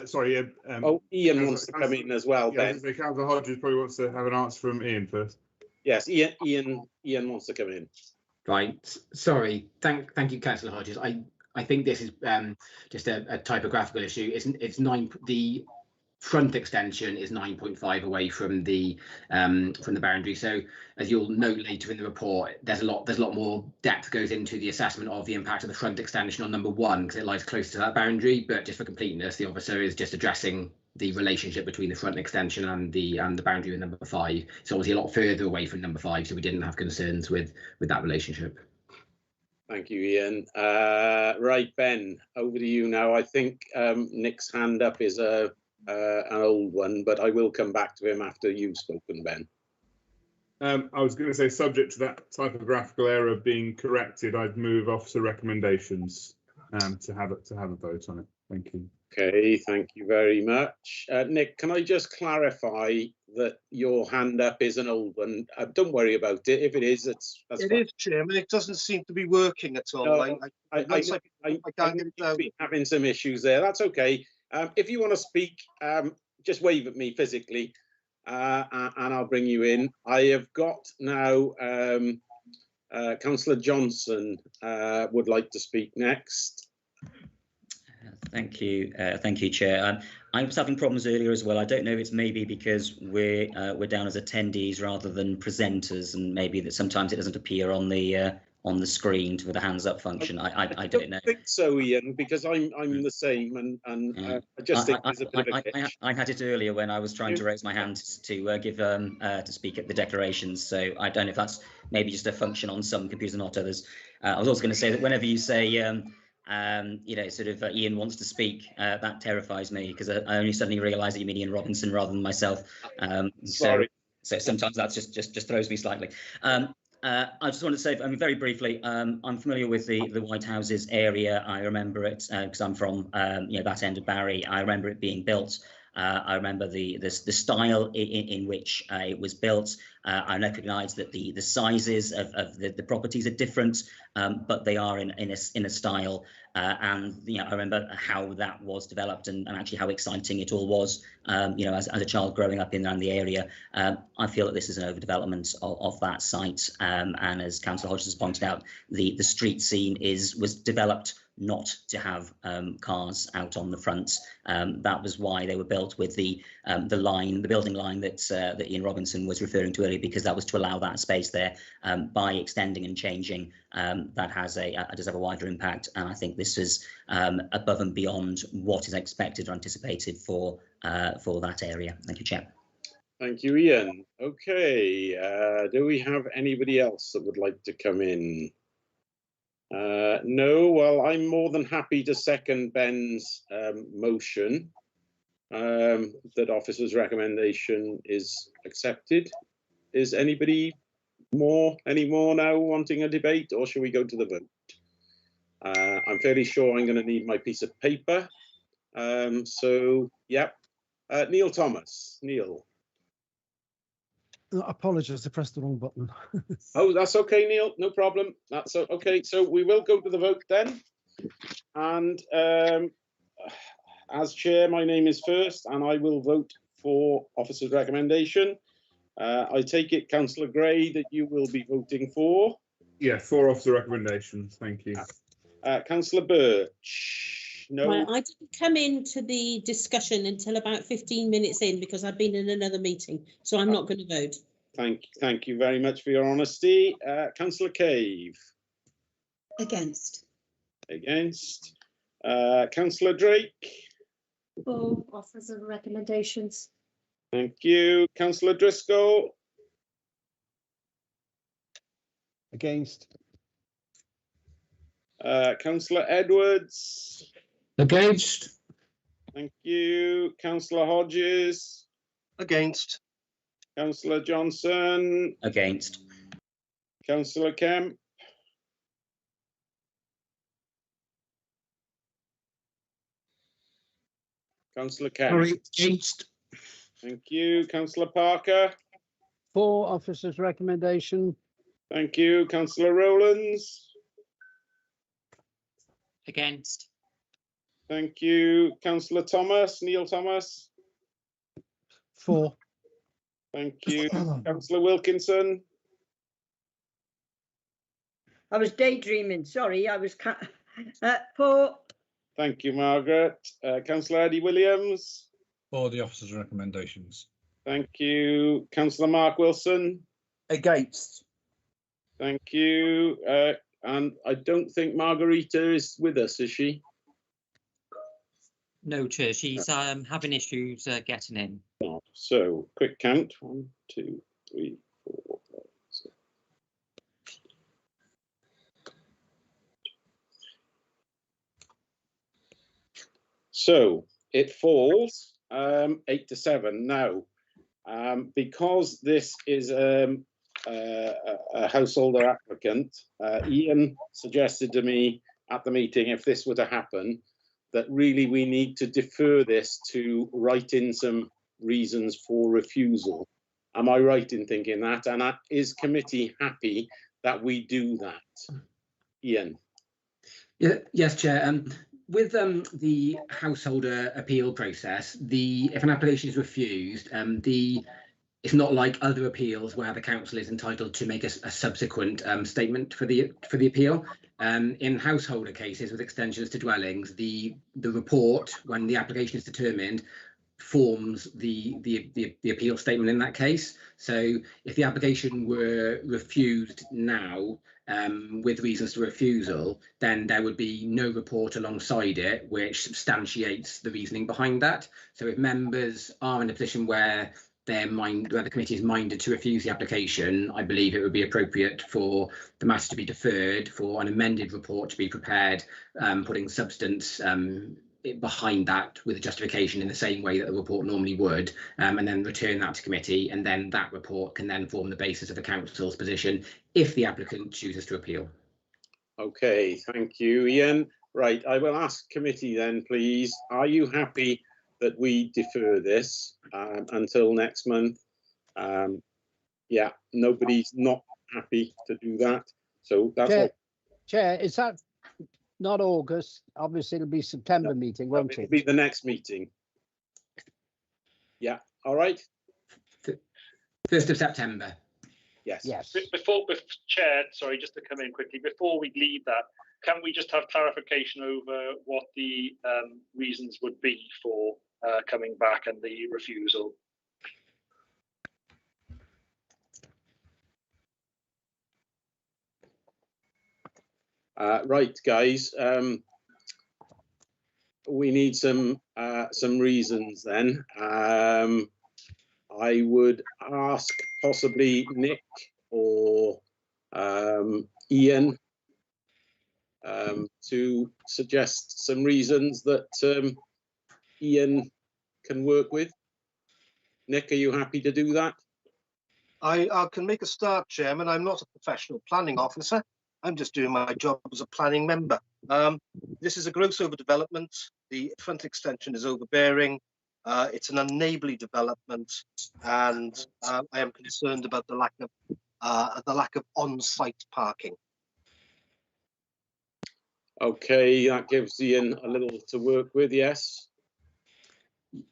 Sorry. Oh, Ian wants to come in as well, yeah, Ben. Councillor Hodges probably wants to have an answer from Ian first. Yes, Ian wants to come in. Right. Sorry. Thank you, Councillor Hodges. I think this is just a typographical issue. It's the front extension is 9.5 away from the boundary. So as you'll note later in the report, there's a lot more depth goes into the assessment of the impact of the front extension on number 1 because it lies close to that boundary. But just for completeness, the officer is just addressing the relationship between the front extension and the boundary with number 5. It's obviously a lot further away from number 5, so we didn't have concerns with that relationship. Thank you, Ian. Right, Ben, over to you now. I think Nick's hand up is an old one, but I will come back to him after you've spoken, Ben. I was going to say, subject to that typographical error being corrected, I'd move officer recommendations to have a vote on it. Thank you. Okay, thank you very much. Nick, can I just clarify that your hand up is an old one? Don't worry about it. If it is, that's it fine. is, Chairman. It doesn't seem to be working at all. No, I can't get it down. Having some issues there. That's okay. If you want to speak, just wave at me physically, and I'll bring you in. I have got now Councillor Johnson would like to speak next. Thank you, Chair. I was having problems earlier as well. I don't know if it's maybe because we're down as attendees rather than presenters, and maybe that sometimes it doesn't appear on the screen with the hands up function. I don't know. I think so, Ian, because I'm the same, and I just think there's a bit of a glitch. I had it earlier when I was trying to raise my hand to give to speak at the declarations. So I don't know if that's maybe just a function on some computers, not others. I was also going to say that whenever you say sort of Ian wants to speak, that terrifies me because I only suddenly realise that you mean Ian Robinson rather than myself. Sorry. So sometimes that just throws me slightly. I just want to say, very briefly, I'm familiar with the White Houses area. I remember it because I'm from that end of Barry. I remember it being built. I remember the style in which it was built. I recognise that the sizes of the properties are different, but they are in a style. And I remember how that was developed and actually how exciting it all was. As a child growing up in around the area, I feel that this is an overdevelopment of that site. And as Councillor Hodges has pointed out, the street scene was developed not to have cars out on the front. That was why they were built with the building line that Ian Robinson was referring to earlier, because that was to allow that space there. By extending and changing, that does have a wider impact, and I think this is above and beyond what is expected or anticipated for that area. Thank you, Chair. Thank you, Ian. Okay, do we have anybody else that would like to come in? No, well, I'm more than happy to second Ben's motion that officer's recommendation is accepted. Is anybody any more now wanting a debate, or shall we go to the vote? I'm fairly sure I'm going to need my piece of paper. So, yeah, Neil Thomas. Neil. I apologise, I pressed the wrong button. Oh, that's okay, Neil. No problem. That's okay. So we will go to the vote then. And as chair, my name is first, and I will vote for officer's recommendation. I take it, Councillor Gray, that you will be voting for. Yeah, for officer recommendations. Thank you. Councillor Birch. No. Right, I didn't come into the discussion until about 15 minutes in because I've been in another meeting, so I'm not going to vote. Thank you very much for your honesty. Councillor Cave. Against. Against. Councillor Drake. For offers and recommendations. Thank you. Councillor Driscoll. Against. Councillor Edwards. Against. Thank you. Councillor Hodges. Against. Councillor Johnson. Against. Councillor Kemp. Councillor Kemp. Sorry, against. Thank you. Councillor Parker. For officers' recommendation. Thank you. Councillor Rowlands. Against. Thank you. Councillor Thomas, Neil Thomas. For. Thank you. Councillor Wilkinson. I was daydreaming. Sorry, I was for. Thank you, Margaret. Councillor Eddie Williams. For the officers' recommendations. Thank you. Councillor Mark Wilson. Against. Thank you. And I don't think Margarita is with us, is she? No, Chair. She's having issues getting in. So, quick count. 1, 2, 3, 4, 5, 6. So it falls 8 to 7 now. Because this is a householder applicant, Ian suggested to me at the meeting, if this were to happen, that really we need to defer this to write in some reasons for refusal. Am I right in thinking that? And is committee happy that we do that? Ian. Yeah, yes, Chair. With the householder appeal process, if an application is refused, it's not like other appeals where the council is entitled to make a subsequent statement for the appeal. In householder cases with extensions to dwellings, the report, when the application is determined, forms the appeal statement in that case. So if the application were refused now with reasons to refusal, then there would be no report alongside it which substantiates the reasoning behind that. So if members are in a position where the committee is minded to refuse the application, I believe it would be appropriate for the matter to be deferred, for an amended report to be prepared, putting substance behind that with a justification in the same way that the report normally would, and then return that to committee, and then that report can then form the basis of the council's position if the applicant chooses to appeal. Okay, thank you, Ian. Right, I will ask committee then, please. Are you happy that we defer this until next month? Yeah, nobody's not happy to do that. So that's all. Chair, is that not August? Obviously, it'll be September meeting, won't it? It'll be the next meeting. Yeah, all right. 1st of September. Yes. Yes. Before Chair, sorry, just to come in quickly, before we leave that, can we just have clarification over what the reasons would be for coming back and the refusal? Right, guys. We need some reasons then. I would ask possibly Nick or Ian to suggest some reasons that Ian can work with. Nick, are you happy to do that? I can make a start, Chairman. I'm not a professional planning officer. I'm just doing my job as a planning member. This is a gross overdevelopment. The front extension is overbearing. It's an unenabling development, and I am concerned about the lack of on-site parking. Okay, that gives Ian a little to work with. Yes.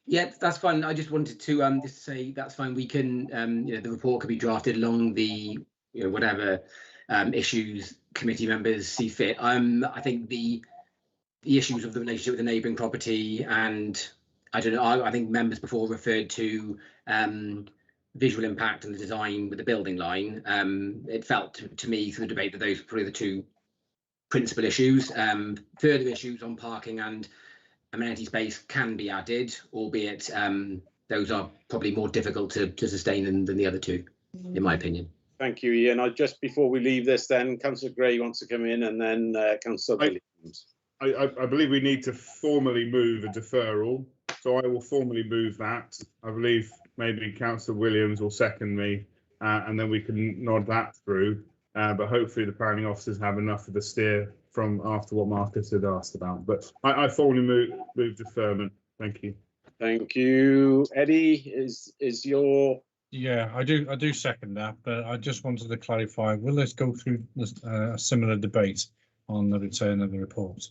Yeah, that's fine. I just wanted to just say that's fine. We can, the report could be drafted along the, whatever issues committee members see fit. I think the issues of the relationship with the neighbouring property, and I don't know. I think members before referred to visual impact and the design with the building line, it felt to me through the debate that those were probably the two principal issues. Further issues on parking and amenity space can be added, albeit those are probably more difficult to sustain than the other two, in my opinion. Thank you, Ian. Just before we leave this, then Councillor Gray wants to come in, and then Councillor Williams. I believe we need to formally move a deferral, so I will formally move that. I believe maybe Councillor Williams will second me, and then we can nod that through. But hopefully the planning officers have enough of the steer from after what Marcus had asked about. But I formally move deferment. Thank you. Thank you. Eddie, is your... Yeah, I do second that, but I just wanted to clarify, will this go through a similar debate on the return of the report?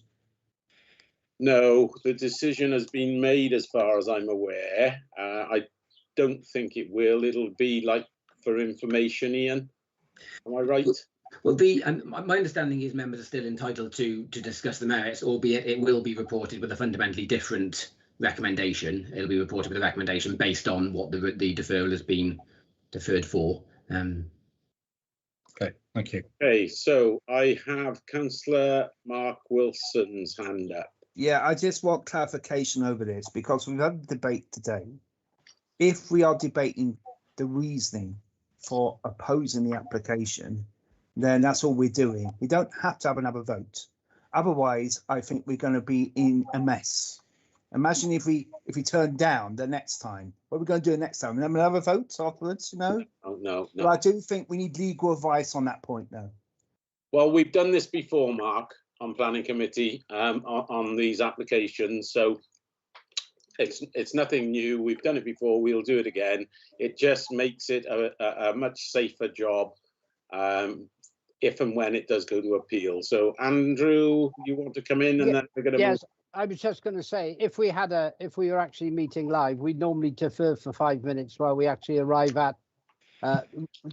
No, the decision has been made as far as I'm aware. I don't think it will. It'll be like for information, Ian. Am I right? Well, my understanding is members are still entitled to discuss the merits, albeit it will be reported with a fundamentally different recommendation. It'll be reported with a recommendation based on what the deferral has been deferred for. Okay, thank you. Okay, so I have Councillor Mark Wilson's hand up. Yeah, I just want clarification over this because we've had a debate today. If we are debating the reasoning for opposing the application, then that's all we're doing. We don't have to have another vote. Otherwise, I think we're going to be in a mess. Imagine if we turn down the next time. What are we going to do next time? And then we'll have a vote afterwards, you know? Oh, no. But I do think we need legal advice on that point now. Well, we've done this before, Mark, on planning committee on these applications. So it's nothing new. We've done it before. We'll do it again. It just makes it a much safer job if and when it does go to appeal. So, Andrew, you want to come in and then we're going to Yes, I was just going to say, if we were actually meeting live, we'd normally defer for 5 minutes while we actually arrive at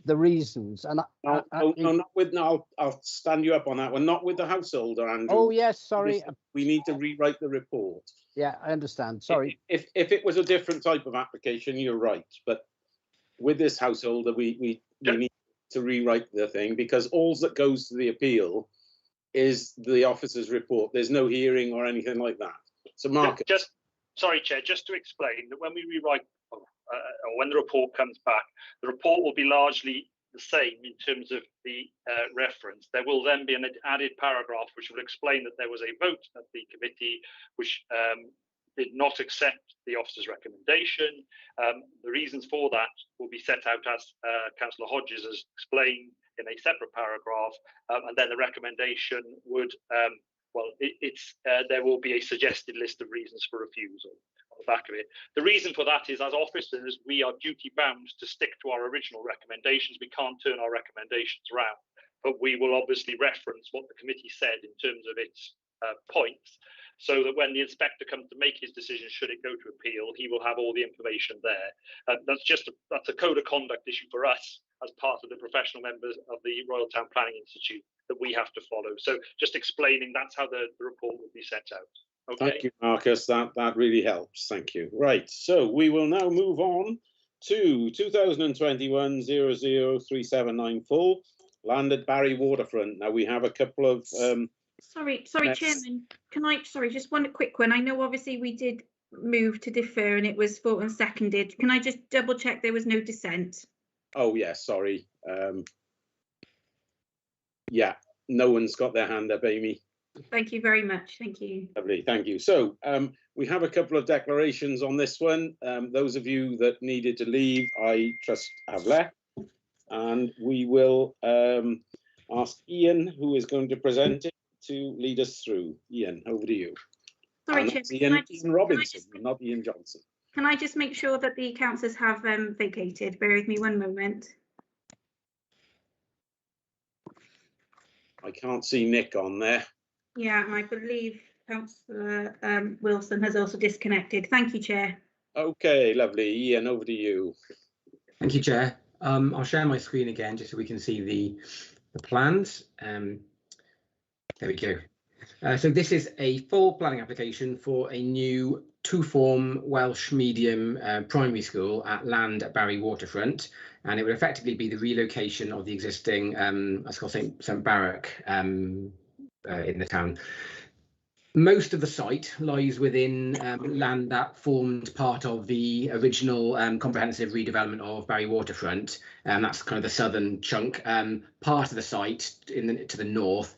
the reasons. And I'll stand you up on that one. Not with the householder, Andrew. Oh yes, sorry. We need to rewrite the report. Yeah, I understand. Sorry. If it was a different type of application, you're right. But with this householder, we need to rewrite the thing because all that goes to the appeal is the officer's report. There's no hearing or anything like that. So, Mark, Sorry, Chair, just to explain that when we rewrite or when the report comes back, the report will be largely the same in terms of the reference. There will then be an added paragraph which will explain that there was a vote at the committee which did not accept the officer's recommendation. The reasons for that will be set out as Councillor Hodges has explained in a separate paragraph, and then the recommendation would, there will be a suggested list of reasons for refusal on the back of it. The reason for that is, as officers, we are duty bound to stick to our original recommendations. We can't turn our recommendations around, but we will obviously reference what the committee said in terms of its points, so that when the inspector comes to make his decision, should it go to appeal, he will have all the information there. That's a code of conduct issue for us as part of the professional members of the Royal Town Planning Institute that we have to follow. So just explaining that's how the report will be set out. Okay. Thank you, Marcus. That really helps. Thank you. Right. So we will now move on to 2021-003794, land at Barry Waterfront. Now we have a couple of Sorry, Chairman. Can I? Sorry, just one quick one. I know obviously we did move to defer and it was fought and seconded. Can I just double check there was no dissent? Oh yes, sorry. Yeah, no one's got their hand up, Amy. Thank you very much. Thank you. Lovely, thank you. So we have a couple of declarations on this one. Those of you that needed to leave, I trust have left. And we will ask Ian, who is going to present it, to lead us through. Ian, over to you. Sorry, Chair. Ian Robinson, not Ian Johnson. Can I just make sure that the councillors have vacated? Bear with me one moment. I can't see Nick on there. Yeah, I believe Councillor Wilson has also disconnected. Thank you, Chair. Okay, lovely. Ian, over to you. Thank you, Chair. I'll share my screen again just so we can see the plans. There we go. So this is a full planning application for a new two-form Welsh medium primary school at land at Barry Waterfront, and it would effectively be the relocation of the existing St Barrack in the town. Most of the site lies within land that formed part of the original comprehensive redevelopment of Barry Waterfront, and that's kind of the southern chunk. Part of the site to the north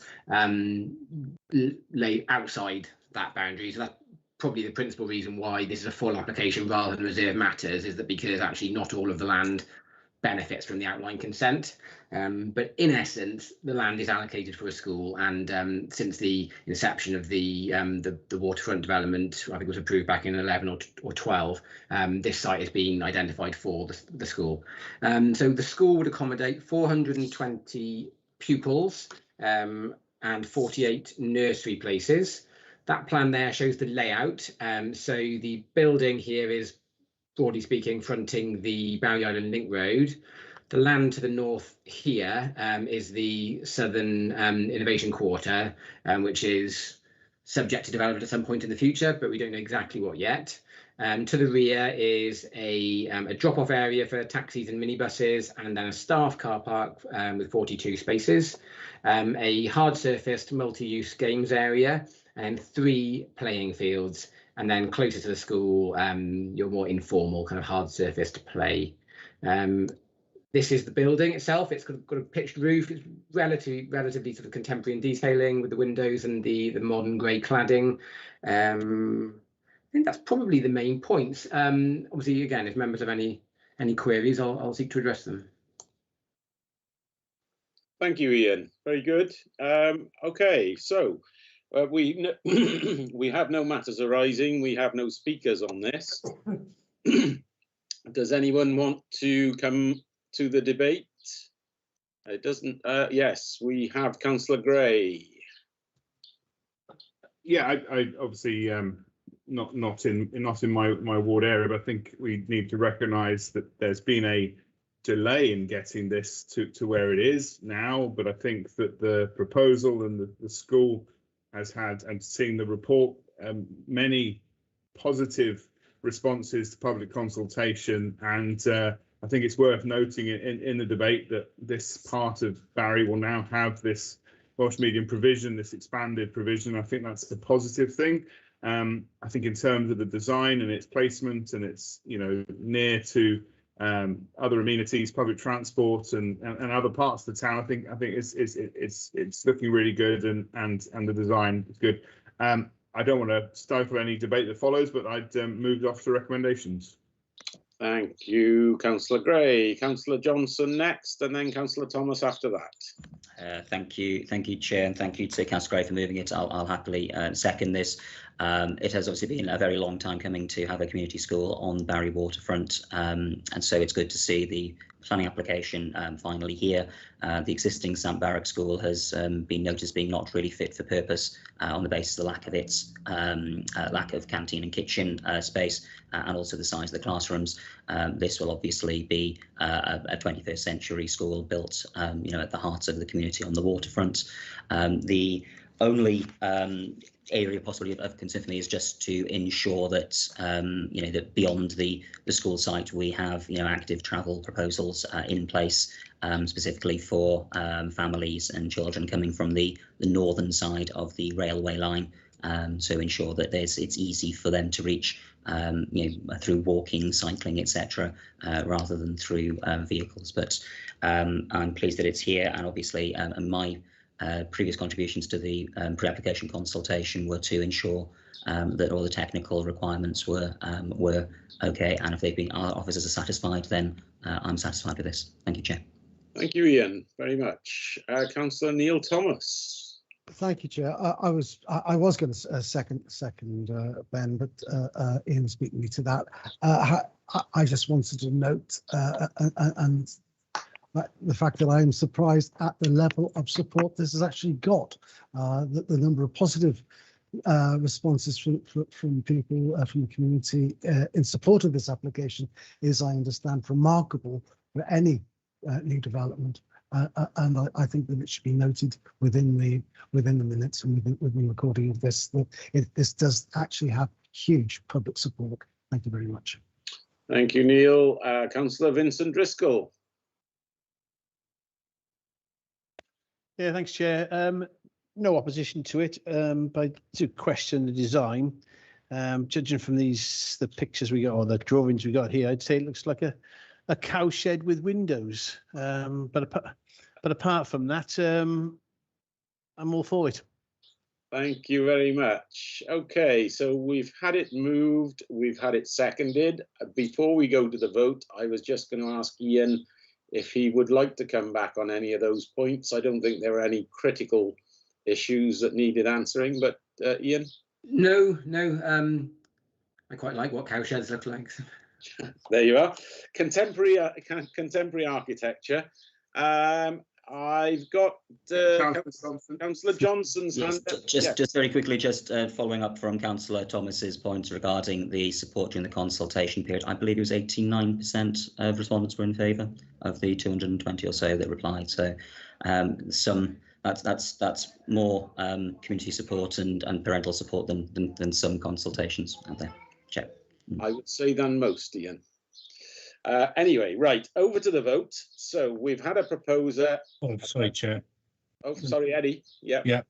lay outside that boundary, so that's probably the principal reason why this is a full application rather than reserve matters, is that because actually not all of the land benefits from the outline consent, but in essence the land is allocated for a school, and since the inception of the waterfront development, I think it was approved back in 11 or 12, this site has been identified for the school. So the school would accommodate 420 pupils and 48 nursery places. That plan there shows the layout. So the building here is, broadly speaking, fronting the Barry Island Link Road. The land to the north here is the Southern Innovation Quarter, which is subject to development at some point in the future, but we don't know exactly what yet. To the rear is a drop-off area for taxis and minibuses, and then a staff car park with 42 spaces, a hard-surfaced multi-use games area, and 3 playing fields. And then closer to the school, your more informal kind of hard-surfaced play. This is the building itself. It's got a pitched roof. It's relatively sort of contemporary in detailing, with the windows and the modern grey cladding. I think that's probably the main points. Obviously, again, if members have any queries, I'll seek to address them. Thank you, Ian. Very good. Okay, so we have no matters arising. We have no speakers on this. Does anyone want to come to the debate? It doesn't. Yes, we have Councillor Gray. Yeah, I obviously not in my ward area, but I think we need to recognise that there's been a delay in getting this to where it is now. But I think that the proposal and the school has had, and seeing the report, many positive responses to public consultation, and I think it's worth noting in the debate that this part of Barry will now have this Welsh medium provision, this expanded provision. I think that's a positive thing. I think in terms of the design and its placement, and it's, you know, near to other amenities, public transport, and other parts of the town, I think it's looking really good, and the design is good. I don't want to stifle any debate that follows, but I'd move off to recommendations. Thank you, Councillor Gray. Councillor Johnson next, and then Councillor Thomas after that. Thank you, Chair, and thank you to Councillor Gray for moving it. I'll happily second this. It has obviously been a very long time coming to have a community school on Barry Waterfront, and so it's good to see the planning application finally here. The existing St Barrack School has been noticed being not really fit for purpose on the basis of the lack of its lack of canteen and kitchen space, and also the size of the classrooms. This will obviously be a 21st century school built, you know, at the heart of the community on the waterfront. The only area possibly of concern for me is just to ensure that you know, that beyond the school site we have, you know, active travel proposals in place, specifically for families and children coming from the northern side of the railway line, so ensure that it's easy for them to reach, you know, through walking, cycling, etc., rather than through vehicles. But I'm pleased that it's here, and obviously my previous contributions to the pre-application consultation were to ensure that all the technical requirements were okay, and if our officers are satisfied, then I'm satisfied with this. Thank you, Chair. Thank you, Ian, very much. Councillor Neil Thomas. Thank you, Chair. I was going to second Ben, but Ian's beaten me to that. I just wanted to note and the fact that I am surprised at the level of support this has actually got, the number of positive responses from people from the community in support of this application is, I understand, remarkable for any new development. and I think that it should be noted within the minutes and within the recording of this that this does actually have huge public support. Thank you very much. Thank you, Neil. Councillor Vincent Driscoll. Yeah, thanks, Chair. No opposition to it, but to question the design. Judging from the pictures we got or the drawings we got here, I'd say it looks like a cow shed with windows. But apart from that, I'm all for it. Thank you very much. Okay, so we've had it moved, we've had it seconded. Before we go to the vote, I was just going to ask Ian if he would like to come back on any of those points. I don't think there are any critical issues that needed answering, but Ian? No. I quite like what cow sheds look like. There you are. Contemporary architecture. I've got Councillor Johnson's hand. Just very quickly, following up from Councillor Thomas's point regarding the support during the consultation period. I believe it was 89% of respondents were in favour of the 220 or so that replied. So that's more community support and parental support than some consultations out there. Check. I would say than most, Ian. Anyway, right, over to the vote. So we've had a proposer. Oh, sorry, Chair. Oh, sorry, Eddie. Yeah.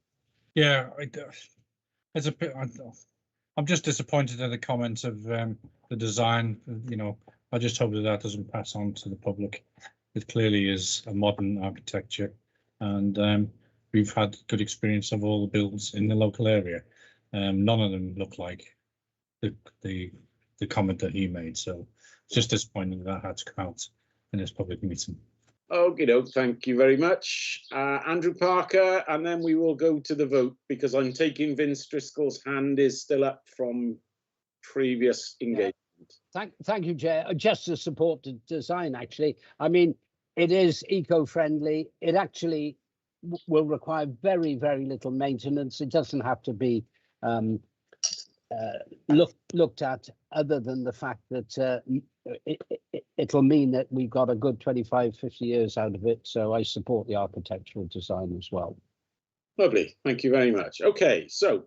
It's a bit. I'm just disappointed at the comments of the design. You know, I just hope that doesn't pass on to the public. It clearly is a modern architecture, and we've had good experience of all the builds in the local area. None of them look like the comment that he made. So it's just disappointing that had to come out in this public meeting. Okay, thank you very much. Andrew Parker, and then we will go to the vote because I'm taking Vince Driscoll's hand is still up from previous engagement. Thank you, Chair. Just to support the design, actually. I mean, it is eco-friendly. It actually will require very, very little maintenance. It doesn't have to be looked at, other than the fact that it'll mean that we've got a good 25, 50 years out of it. So I support the architectural design as well. Lovely, thank you very much. Okay, so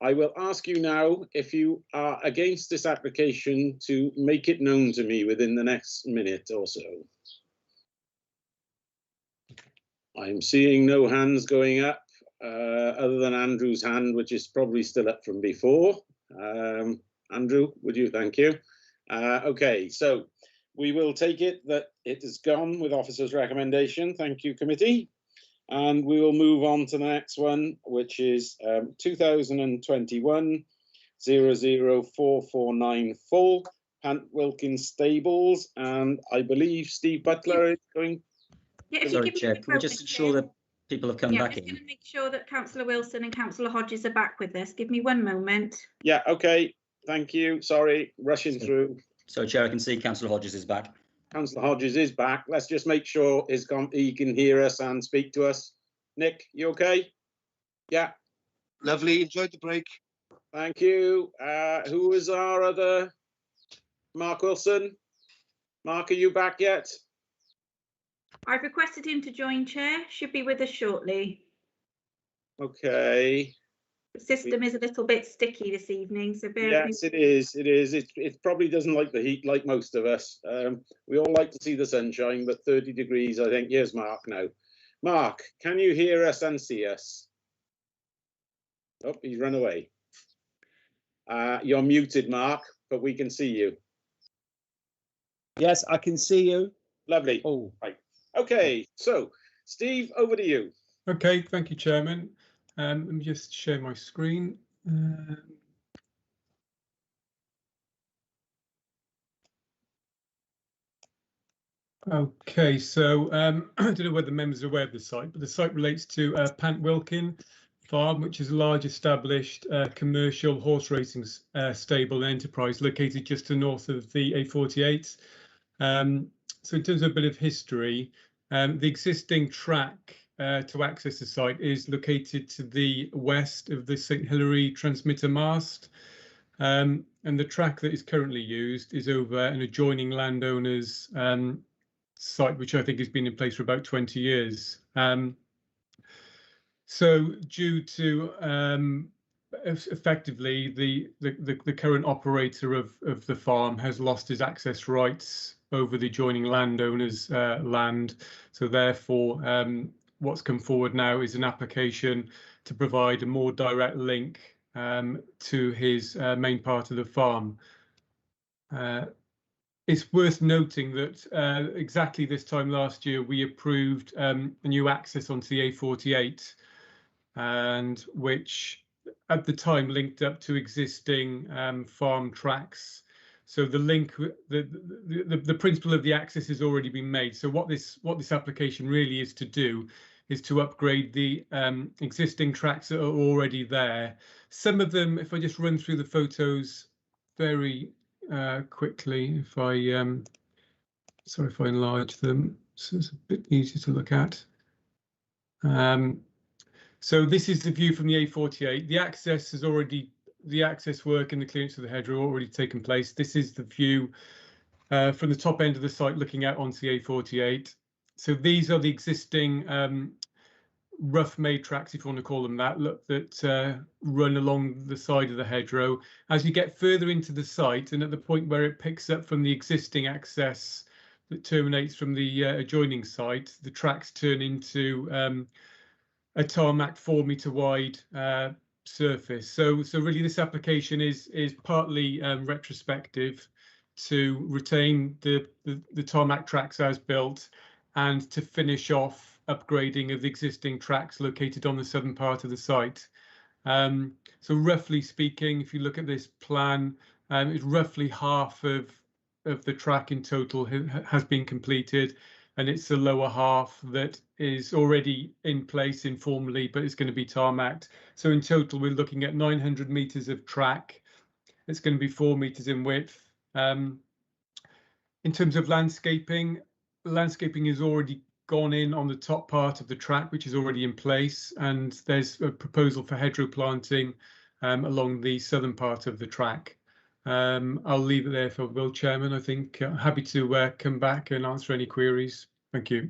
I will ask you now if you are against this application to make it known to me within the next minute or so. I'm seeing no hands going up other than Andrew's hand, which is probably still up from before. Andrew, would you? Thank you. Okay, so we will take it that it has gone with officer's recommendation. Thank you, committee. And we will move on to the next one, which is 2021-00449 full Pant Wilkins Stables. And I believe Steve Butler is going. Yeah, sorry, Chair, can we just ensure that people have come back in? Going to make sure that Councillor Wilson and Councillor Hodges are back with us. Give me one moment. Yeah, okay. Thank you. Sorry, rushing through. So, Chair, I can see Councillor Hodges is back. Councillor Hodges is back. Let's just make sure he can hear us and speak to us. Nick, you okay? Yeah. Lovely. Enjoyed the break. Thank you. Who is our other? Mark Wilson. Mark, are you back yet? I've requested him to join, Chair. Should be with us shortly. Okay. The system is a little bit sticky this evening, so bear yes, with me. it is. It is. It probably doesn't like the heat like most of us. We all like to see the sunshine, but 30 degrees, I think. Here's Mark now. Mark, can you hear us and see us? Oh, he's run away. You're muted, Mark, but we can see you. Yes, I can see you. Lovely. Oh, right. Okay, so Steve, over to you. Okay, thank you, Chairman. Let me just share my screen. Okay, so I don't know whether members are aware of the site, but the site relates to Pant Wilkin Farm, which is a large established commercial horse racing stable and enterprise located just to the north of the A48. So in terms of a bit of history, the existing track to access the site is located to the west of the St Hilary transmitter mast, and the track that is currently used is over an adjoining landowner's site, which I think has been in place for about 20 years. So due to effectively the current operator of the farm has lost his access rights over the adjoining landowner's land. So therefore, what's come forward now is an application to provide a more direct link to his main part of the farm. It's worth noting that exactly this time last year, we approved a new access onto the A48, and which at the time linked up to existing farm tracks. So the link, the principle of the access has already been made. So what this application really is to do is to upgrade the existing tracks that are already there. Some of them, if I just run through the photos very quickly, if I sorry if I enlarge them, so it's a bit easier to look at. So this is the view from the A48. The access has already, the access work and the clearance of the hedgerow already taken place. This is the view from the top end of the site looking out onto the A48. So these are the existing rough made tracks, if you want to call them that, that run along the side of the hedgerow. As you get further into the site and at the point where it picks up from the existing access that terminates from the adjoining site, the tracks turn into a tarmac 4-metre wide surface. So really this application is partly retrospective to retain the tarmac tracks as built and to finish off upgrading of the existing tracks located on the southern part of the site. So roughly speaking, if you look at this plan, it's roughly half of the track in total has been completed, and it's the lower half that is already in place informally, but it's going to be tarmacked. So in total, we're looking at 900 metres of track. It's going to be 4 metres in width. In terms of landscaping is already gone in on the top part of the track, which is already in place, and there's a proposal for hedgerow planting along the southern part of the track. I'll leave it there for Will, Chairman. I think happy to come back and answer any queries. Thank you.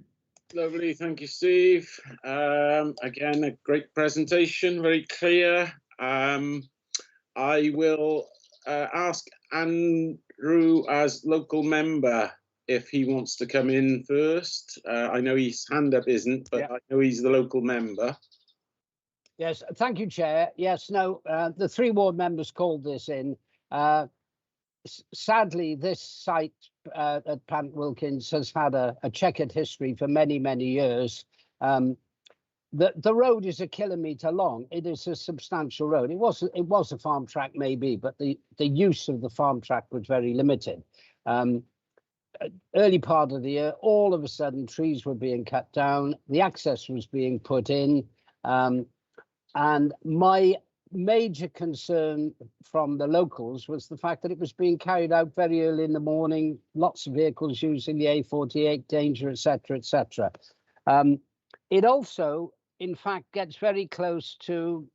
Lovely, thank you, Steve. Again, a great presentation, very clear. I will ask Andrew as local member if he wants to come in first. I know his hand up isn't, but yeah. I know he's the local member. Yes, thank you, Chair. Yes, no, the 3 ward members called this in. Sadly, this site at Pant Wilkins has had a checkered history for many, many years. The road is 1 kilometre long. It is a substantial road. It was a farm track maybe, but the use of the farm track was very limited. Early part of the year, all of a sudden, trees were being cut down. The access was being put in. And my major concern from the locals was the fact that it was being carried out very early in the morning, lots of vehicles using the A48, danger, etc., etc. It also, in fact, gets very close to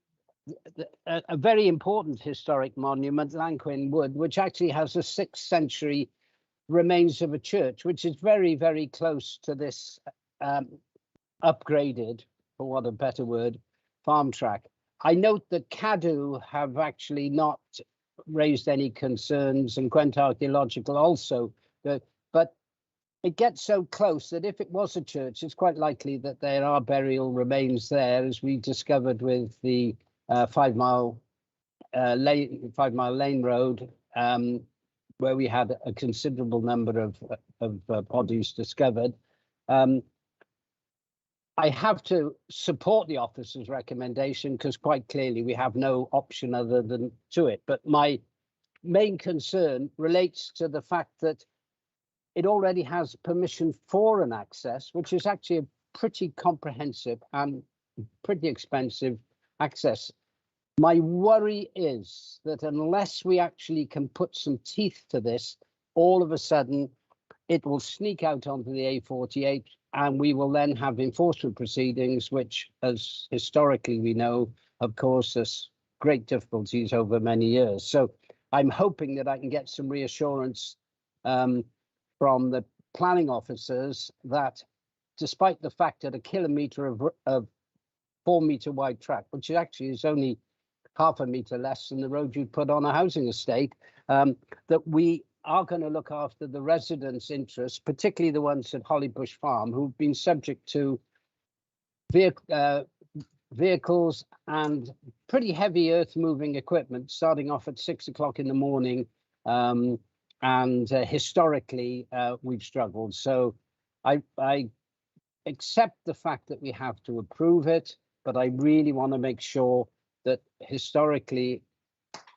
a very important historic monument, Llanquin Wood, which actually has a 6th century remains of a church, which is very, very close to this upgraded, for want of a better word, farm track. I note that Cadw have actually not raised any concerns, and Gwent Archaeological also, but it gets so close that if it was a church, it's quite likely that there are burial remains there, as we discovered with the 5 Mile Lane Road, where we had a considerable number of bodies discovered. I have to support the officer's recommendation because quite clearly we have no option other than to it. But my main concern relates to the fact that it already has permission for an access, which is actually a pretty comprehensive and pretty expensive access. My worry is that unless we actually can put some teeth to this, all of a sudden it will sneak out onto the A48, and we will then have enforcement proceedings, which, as historically we know, have caused us great difficulties over many years. So I'm hoping that I can get some reassurance from the planning officers that despite the fact that a kilometre of 4 metre wide track, which actually is only half a metre less than the road you'd put on a housing estate, that we are going to look after the residents' interests, particularly the ones at Hollybush Farm, who've been subject to vehicles and pretty heavy earth-moving equipment starting off at 6 o'clock in the morning. Historically, we've struggled. So I accept the fact that we have to approve it, but I really want to make sure that historically,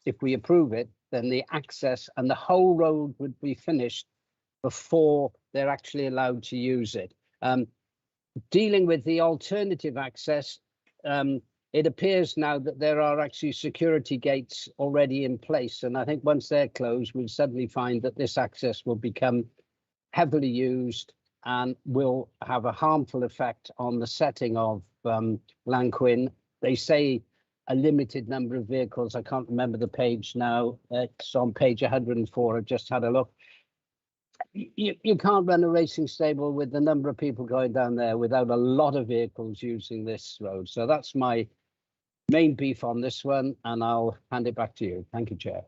if we approve it, then the access and the whole road would be finished before they're actually allowed to use it. Dealing with the alternative access, it appears now that there are actually security gates already in place. And I think once they're closed, we'll suddenly find that this access will become heavily used and will have a harmful effect on the setting of Llanquin. They say a limited number of vehicles. I can't remember the page now. It's on page 104. I've just had a look. You can't run a racing stable with the number of people going down there without a lot of vehicles using this road. So that's my main beef on this one, and I'll hand it back to you. Thank you, Chair.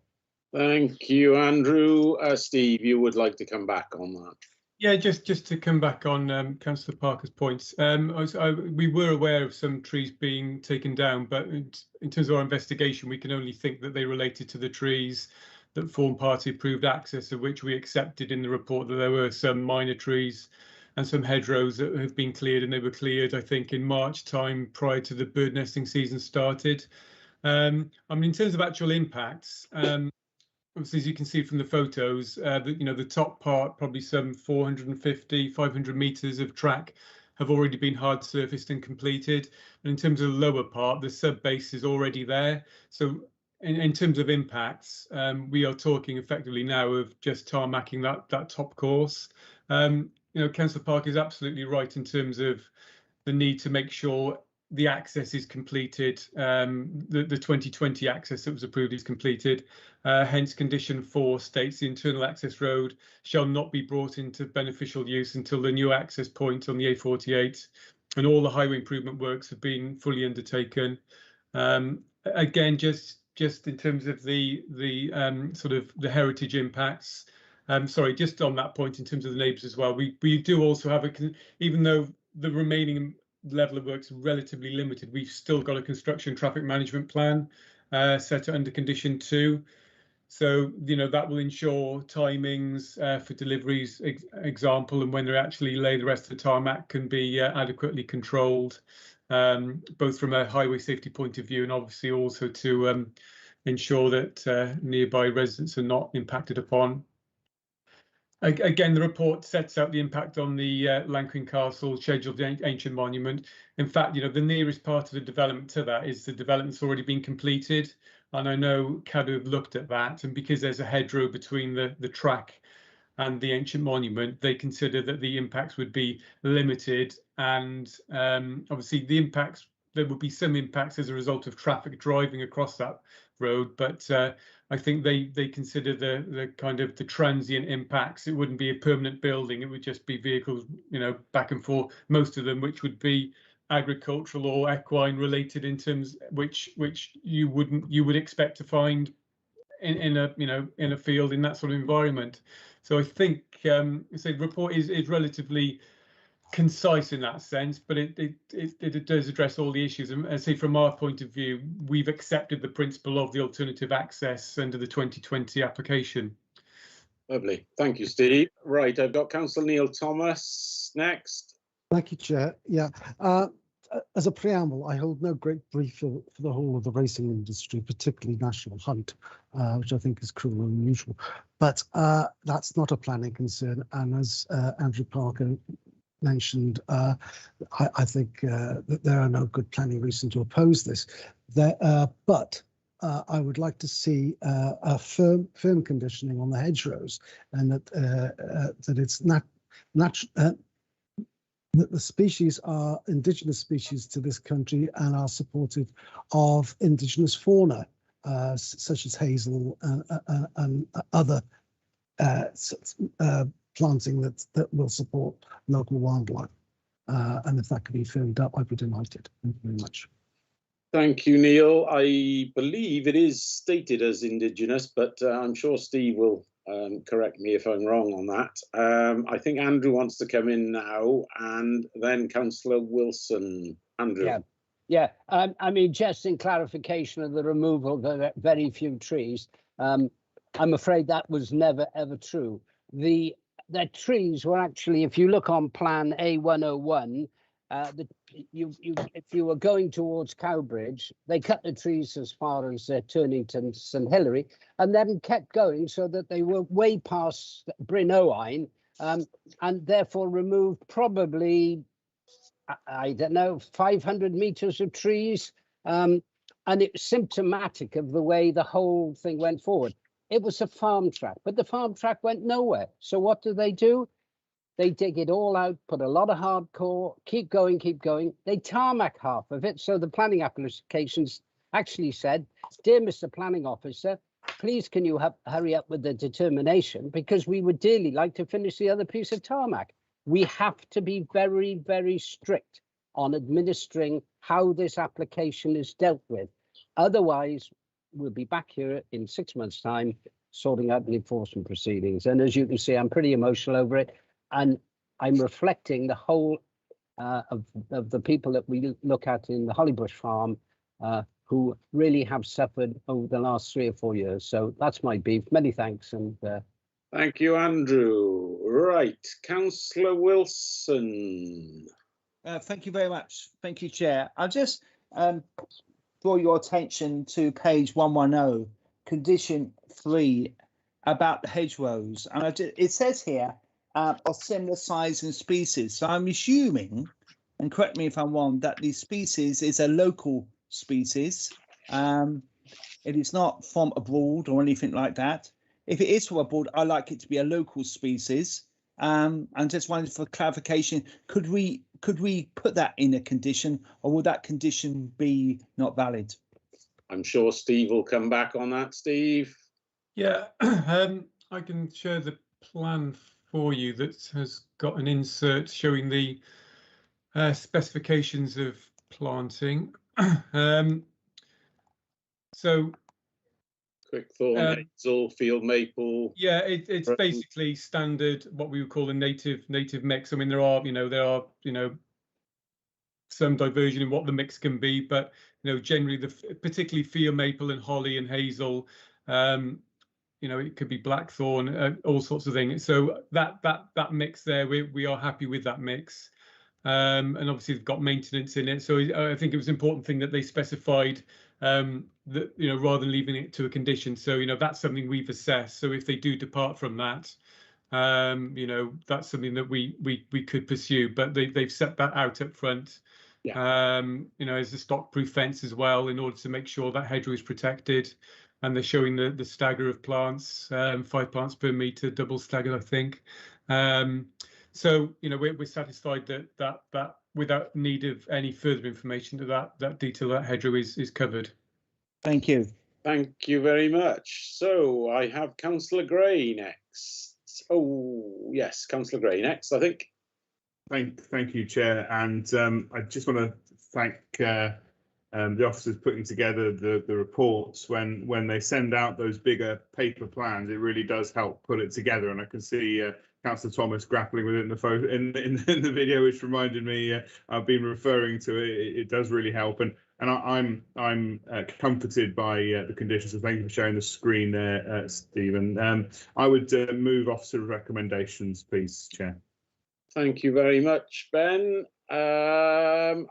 Thank you, Andrew. Steve, you would like to come back on that? Yeah, just to come back on Councillor Parker's points. We were aware of some trees being taken down, but in terms of our investigation, we can only think that they related to the trees that form part of approved access, of which we accepted in the report that there were some minor trees and some hedgerows that have been cleared, and they were cleared, I think, in March time prior to the bird nesting season started. I mean, in terms of actual impacts, obviously, as you can see from the photos, the top part, probably some 450, 500 metres of track have already been hard surfaced and completed. And in terms of the lower part, the sub base is already there. So in terms of impacts, we are talking effectively now of just tarmacking that top course. Councillor Parker is absolutely right in terms of the need to make sure the access is completed. The 2020 access that was approved is completed. Hence, condition 4 states the internal access road shall not be brought into beneficial use until the new access point on the A48 and all the highway improvement works have been fully undertaken. Again, just in terms of the sort of the heritage impacts. Sorry, just on that point, in terms of the neighbours as well, we do also have even though the remaining level of work's relatively limited, we've still got a construction traffic management plan set under condition 2. So, that will ensure timings for deliveries, example, and when they actually lay the rest of the tarmac can be adequately controlled, both from a highway safety point of view and obviously also to ensure that nearby residents are not impacted upon. Again, the report sets out the impact on the Llanquin Castle scheduled ancient monument. In fact, the nearest part of the development to that is the development's already been completed. And I know Cadw have looked at that. And because there's a hedgerow between the track and the ancient monument, they consider that the impacts would be limited. And obviously there will be some impacts as a result of traffic driving across that road. But I think they consider the kind of the transient impacts. It wouldn't be a permanent building. It would just be vehicles, back and forth, most of them, which would be agricultural or equine related in terms which you would expect to find in a field in that sort of environment. So I think the report is relatively concise in that sense, but it does address all the issues. And I say from our point of view, we've accepted the principle of the alternative access under the 2020 application. Lovely, thank you, Steve. Right, I've got Councillor Neil Thomas next. Thank you, Chair. Yeah, as a preamble, I hold no great brief for the whole of the racing industry, particularly National Hunt, which I think is cruel and unusual. But that's not a planning concern, and as Andrew Parker mentioned, I think that there are no good planning reasons to oppose this. But I would like to see a firm conditioning on the hedgerows, and that it's that the species are indigenous species to this country and are supportive of indigenous fauna, such as hazel and other planting that will support local wildlife. And if that can be filled up, I'd be delighted. Thank you very much. Thank you, Neil. I believe it is stated as indigenous, but I'm sure Steve will correct me if I'm wrong on that. I think Andrew wants to come in now, and then Councillor Wilson. Andrew. Yeah. I mean, just in clarification of the removal of the very few trees, I'm afraid that was never ever true. The trees were actually, if you look on Plan A101, if you were going towards Cowbridge, they cut the trees as far as Turnington, St Hilary, and then kept going so that they were way past Bryn Owain, and therefore removed probably, I don't know, 500 meters of trees, and it was symptomatic of the way the whole thing went forward. It was a farm track, but the farm track went nowhere. So what do? They dig it all out, put a lot of hardcore, keep going. They tarmac half of it. So the planning applications actually said, "Dear Mr. Planning Officer, please can you hurry up with the determination, because we would dearly like to finish the other piece of tarmac." We have to be very, very strict on administering how this application is dealt with. Otherwise, we'll be back here in 6 months' time sorting out the enforcement proceedings. And as you can see, I'm pretty emotional over it. And I'm reflecting the whole of the people that we look at in the Hollybush farm who really have suffered over the last 3 or 4 years. So that's my beef. Many thanks. And thank you, Andrew. Right, Councillor Wilson. Thank you very much. Thank you, Chair. I'll just draw your attention to page 110, condition 3, about the hedgerows. And it says here, of similar size and species. So I'm assuming, and correct me if I'm wrong, that the species is a local species. It is not from abroad or anything like that. If it is from abroad, I like it to be a local species. And just wanted for clarification, could we put that in a condition, or would that condition be not valid? I'm sure Steve will come back on that. Steve? Yeah, I can share the plan for you that has got an insert showing the specifications of planting. So Quickthorn, hazel, field maple. Yeah, it's basically standard, what we would call a native mix. I mean, there are some diversion in what the mix can be, but generally particularly field maple and holly and hazel, it could be blackthorn, all sorts of things. So that mix there, we are happy with that mix. And obviously they've got maintenance in it. So I think it was an important thing that they specified that, rather than leaving it to a condition. So, that's something we've assessed. So if they do depart from that, that's something that we could pursue, but they've set that out up front. Yeah. As a stock-proof fence as well, in order to make sure that hedgerow is protected. And they're showing the stagger of plants, 5 plants per metre, double staggered, I think. So we're satisfied that without need of any further information, that detail, that hedgerow is covered. Thank you. Thank you very much. So I have Councillor Gray next. Oh yes, Councillor Gray next, I think. Thank you, Chair, and I just want to thank the officers putting together the reports. When they send out those bigger paper plans, it really does help put it together. And I can see Councillor Thomas grappling with it in the photo in the video, which reminded me I've been referring to it. It does really help, and I'm comforted by the conditions. So thank you for sharing the screen there, Stephen. I would move officer recommendations, please, Chair. Thank you very much, Ben. I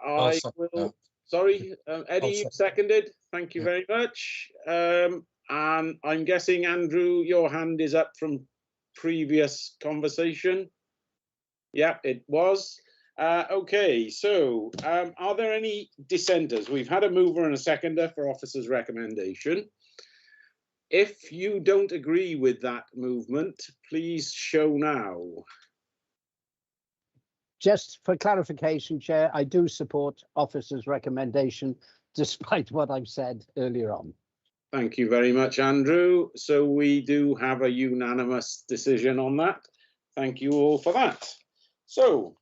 will. Sorry, Eddie, you seconded. Thank you very much. And I'm guessing, Andrew, your hand is up from previous conversation. Yeah, it was. Okay, so are there any dissenters? We've had a mover and a seconder for officer's recommendation. If you don't agree with that movement, please show now. Just for clarification, Chair, I do support officer's recommendation, despite what I've said earlier on. Thank you very much, Andrew. So we do have a unanimous decision on that. Thank you all for that. So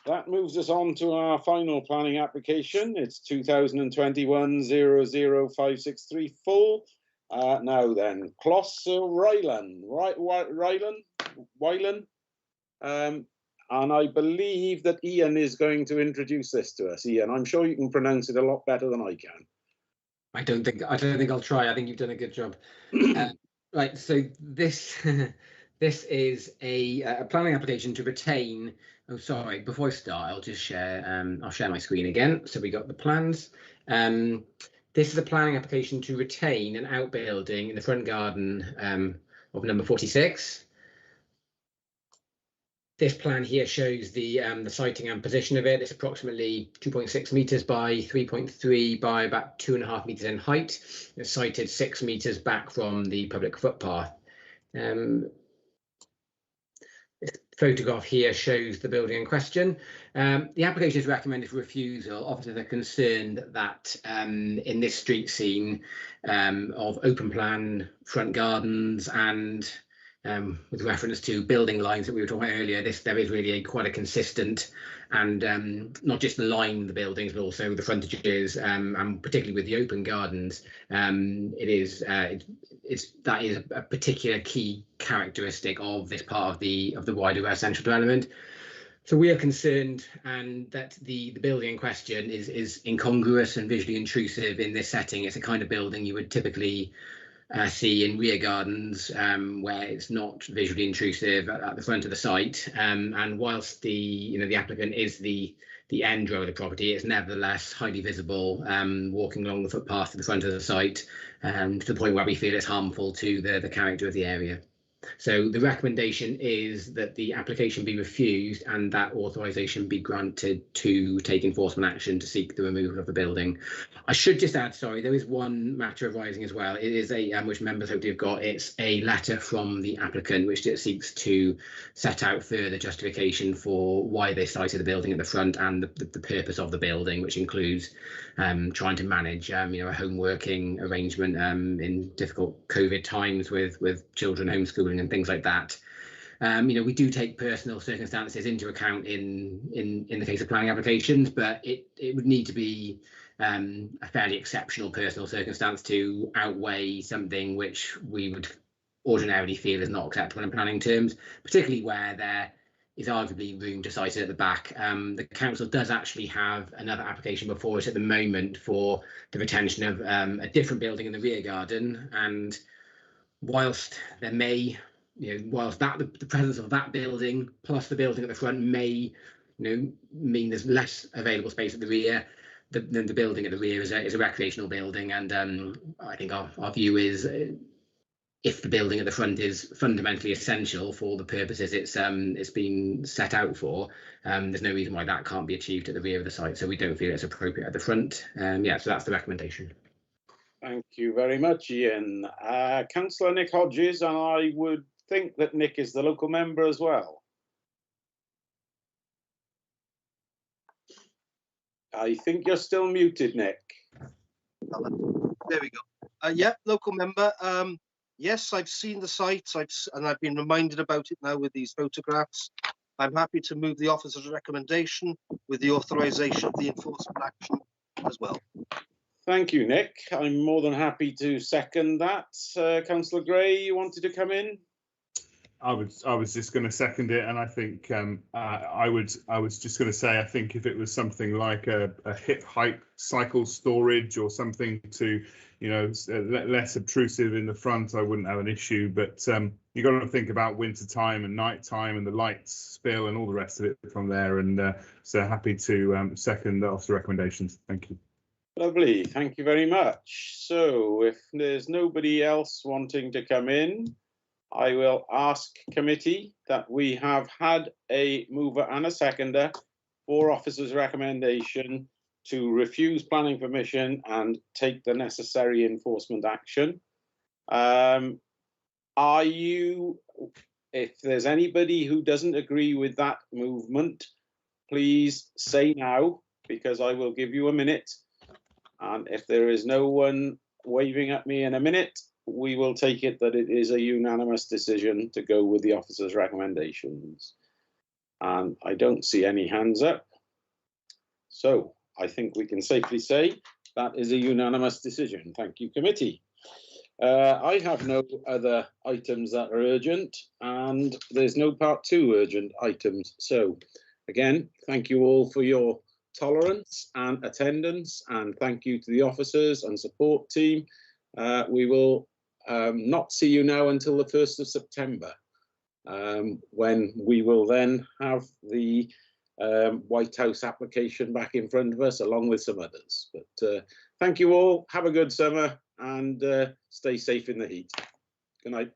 that moves us on to our final planning application. It's 2021-005634. Now then, Colossal Rylan, Wylan. And I believe that Ian is going to introduce this to us. Ian, I'm sure you can pronounce it a lot better than I can. I don't think I'll try. I think you've done a good job. Right, so this this is a planning application to retain. Oh, sorry. Before I start, I'll just share. I'll share my screen again. So we got the plans. This is a planning application to retain an outbuilding in the front garden of number 46. This plan here shows the siting and position of it. It's approximately 2.6 meters by 3.3 by about 2.5 meters in height. It's sited 6 meters back from the public footpath. This photograph here shows the building in question. The application is recommended for refusal. Officers are concerned that in this street scene of open plan front gardens and with reference to building lines that we were talking about earlier, there is really quite a consistent and not just the line of the buildings, but also the frontages, and particularly with the open gardens, that is a particular key characteristic of this part of the wider residential development. So we are concerned that the building in question is incongruous and visually intrusive in this setting. It's a kind of building you would typically see in rear gardens where it's not visually intrusive at the front of the site, and whilst the applicant is the end row of the property, it's nevertheless highly visible walking along the footpath to the front of the site, to the point where we feel it's harmful to the character of the area. So the recommendation is that the application be refused and that authorisation be granted to take enforcement action to seek the removal of the building. I should just add, sorry, there is one matter arising as well. It is which members hopefully have got. It's a letter from the applicant which seeks to set out further justification for why they cited the building at the front and the purpose of the building, which includes trying to manage a home working arrangement in difficult COVID times with children homeschooling and things like that. We do take personal circumstances into account in the case of planning applications, but it would need to be a fairly exceptional personal circumstance to outweigh something which we would ordinarily feel is not acceptable in planning terms, particularly where there is arguably room to site it at the back. The council does actually have another application before it at the moment for the retention of a different building in the rear garden, and whilst there may, the presence of that building plus the building at the front may, mean there's less available space at the rear, the building at the rear is a recreational building, and I think our view is if the building at the front is fundamentally essential for the purposes it's been set out for, there's no reason why that can't be achieved at the rear of the site. So we don't feel it's appropriate at the front. So that's the recommendation. Thank you very much, Ian. Councillor Nick Hodges, and I would think that Nick is the local member as well. I think you're still muted, Nick. There we go. Yeah, local member. Yes, I've seen the site, and I've been reminded about it now with these photographs. I'm happy to move the officer's recommendation with the authorisation of the enforcement action as well. Thank you, Nick. I'm more than happy to second that. Councillor Gray, you wanted to come in? I was just going to second it, and I think I was just going to say, I think if it was something like a hip height cycle storage or something to, less obtrusive in the front, I wouldn't have an issue. But you got to think about winter time and night time and the light spill and all the rest of it from there. And so happy to second the officer recommendations. Thank you. Lovely. Thank you very much. So if there's nobody else wanting to come in, I will ask committee that we have had a mover and a seconder for officer's recommendation to refuse planning permission and take the necessary enforcement action. If there's anybody who doesn't agree with that movement, please say now, because I will give you a minute. And if there is no one waving at me in a minute, we will take it that it is a unanimous decision to go with the officer's recommendations. And I don't see any hands up. So I think we can safely say that is a unanimous decision. Thank you, committee. I have no other items that are urgent, and there's no part 2 urgent items. So again, thank you all for your tolerance and attendance, and thank you to the officers and support team. We will not see you now until the 1st of September, when we will then have the White House application back in front of us, along with some others. But thank you all. Have a good summer and stay safe in the heat. Good night.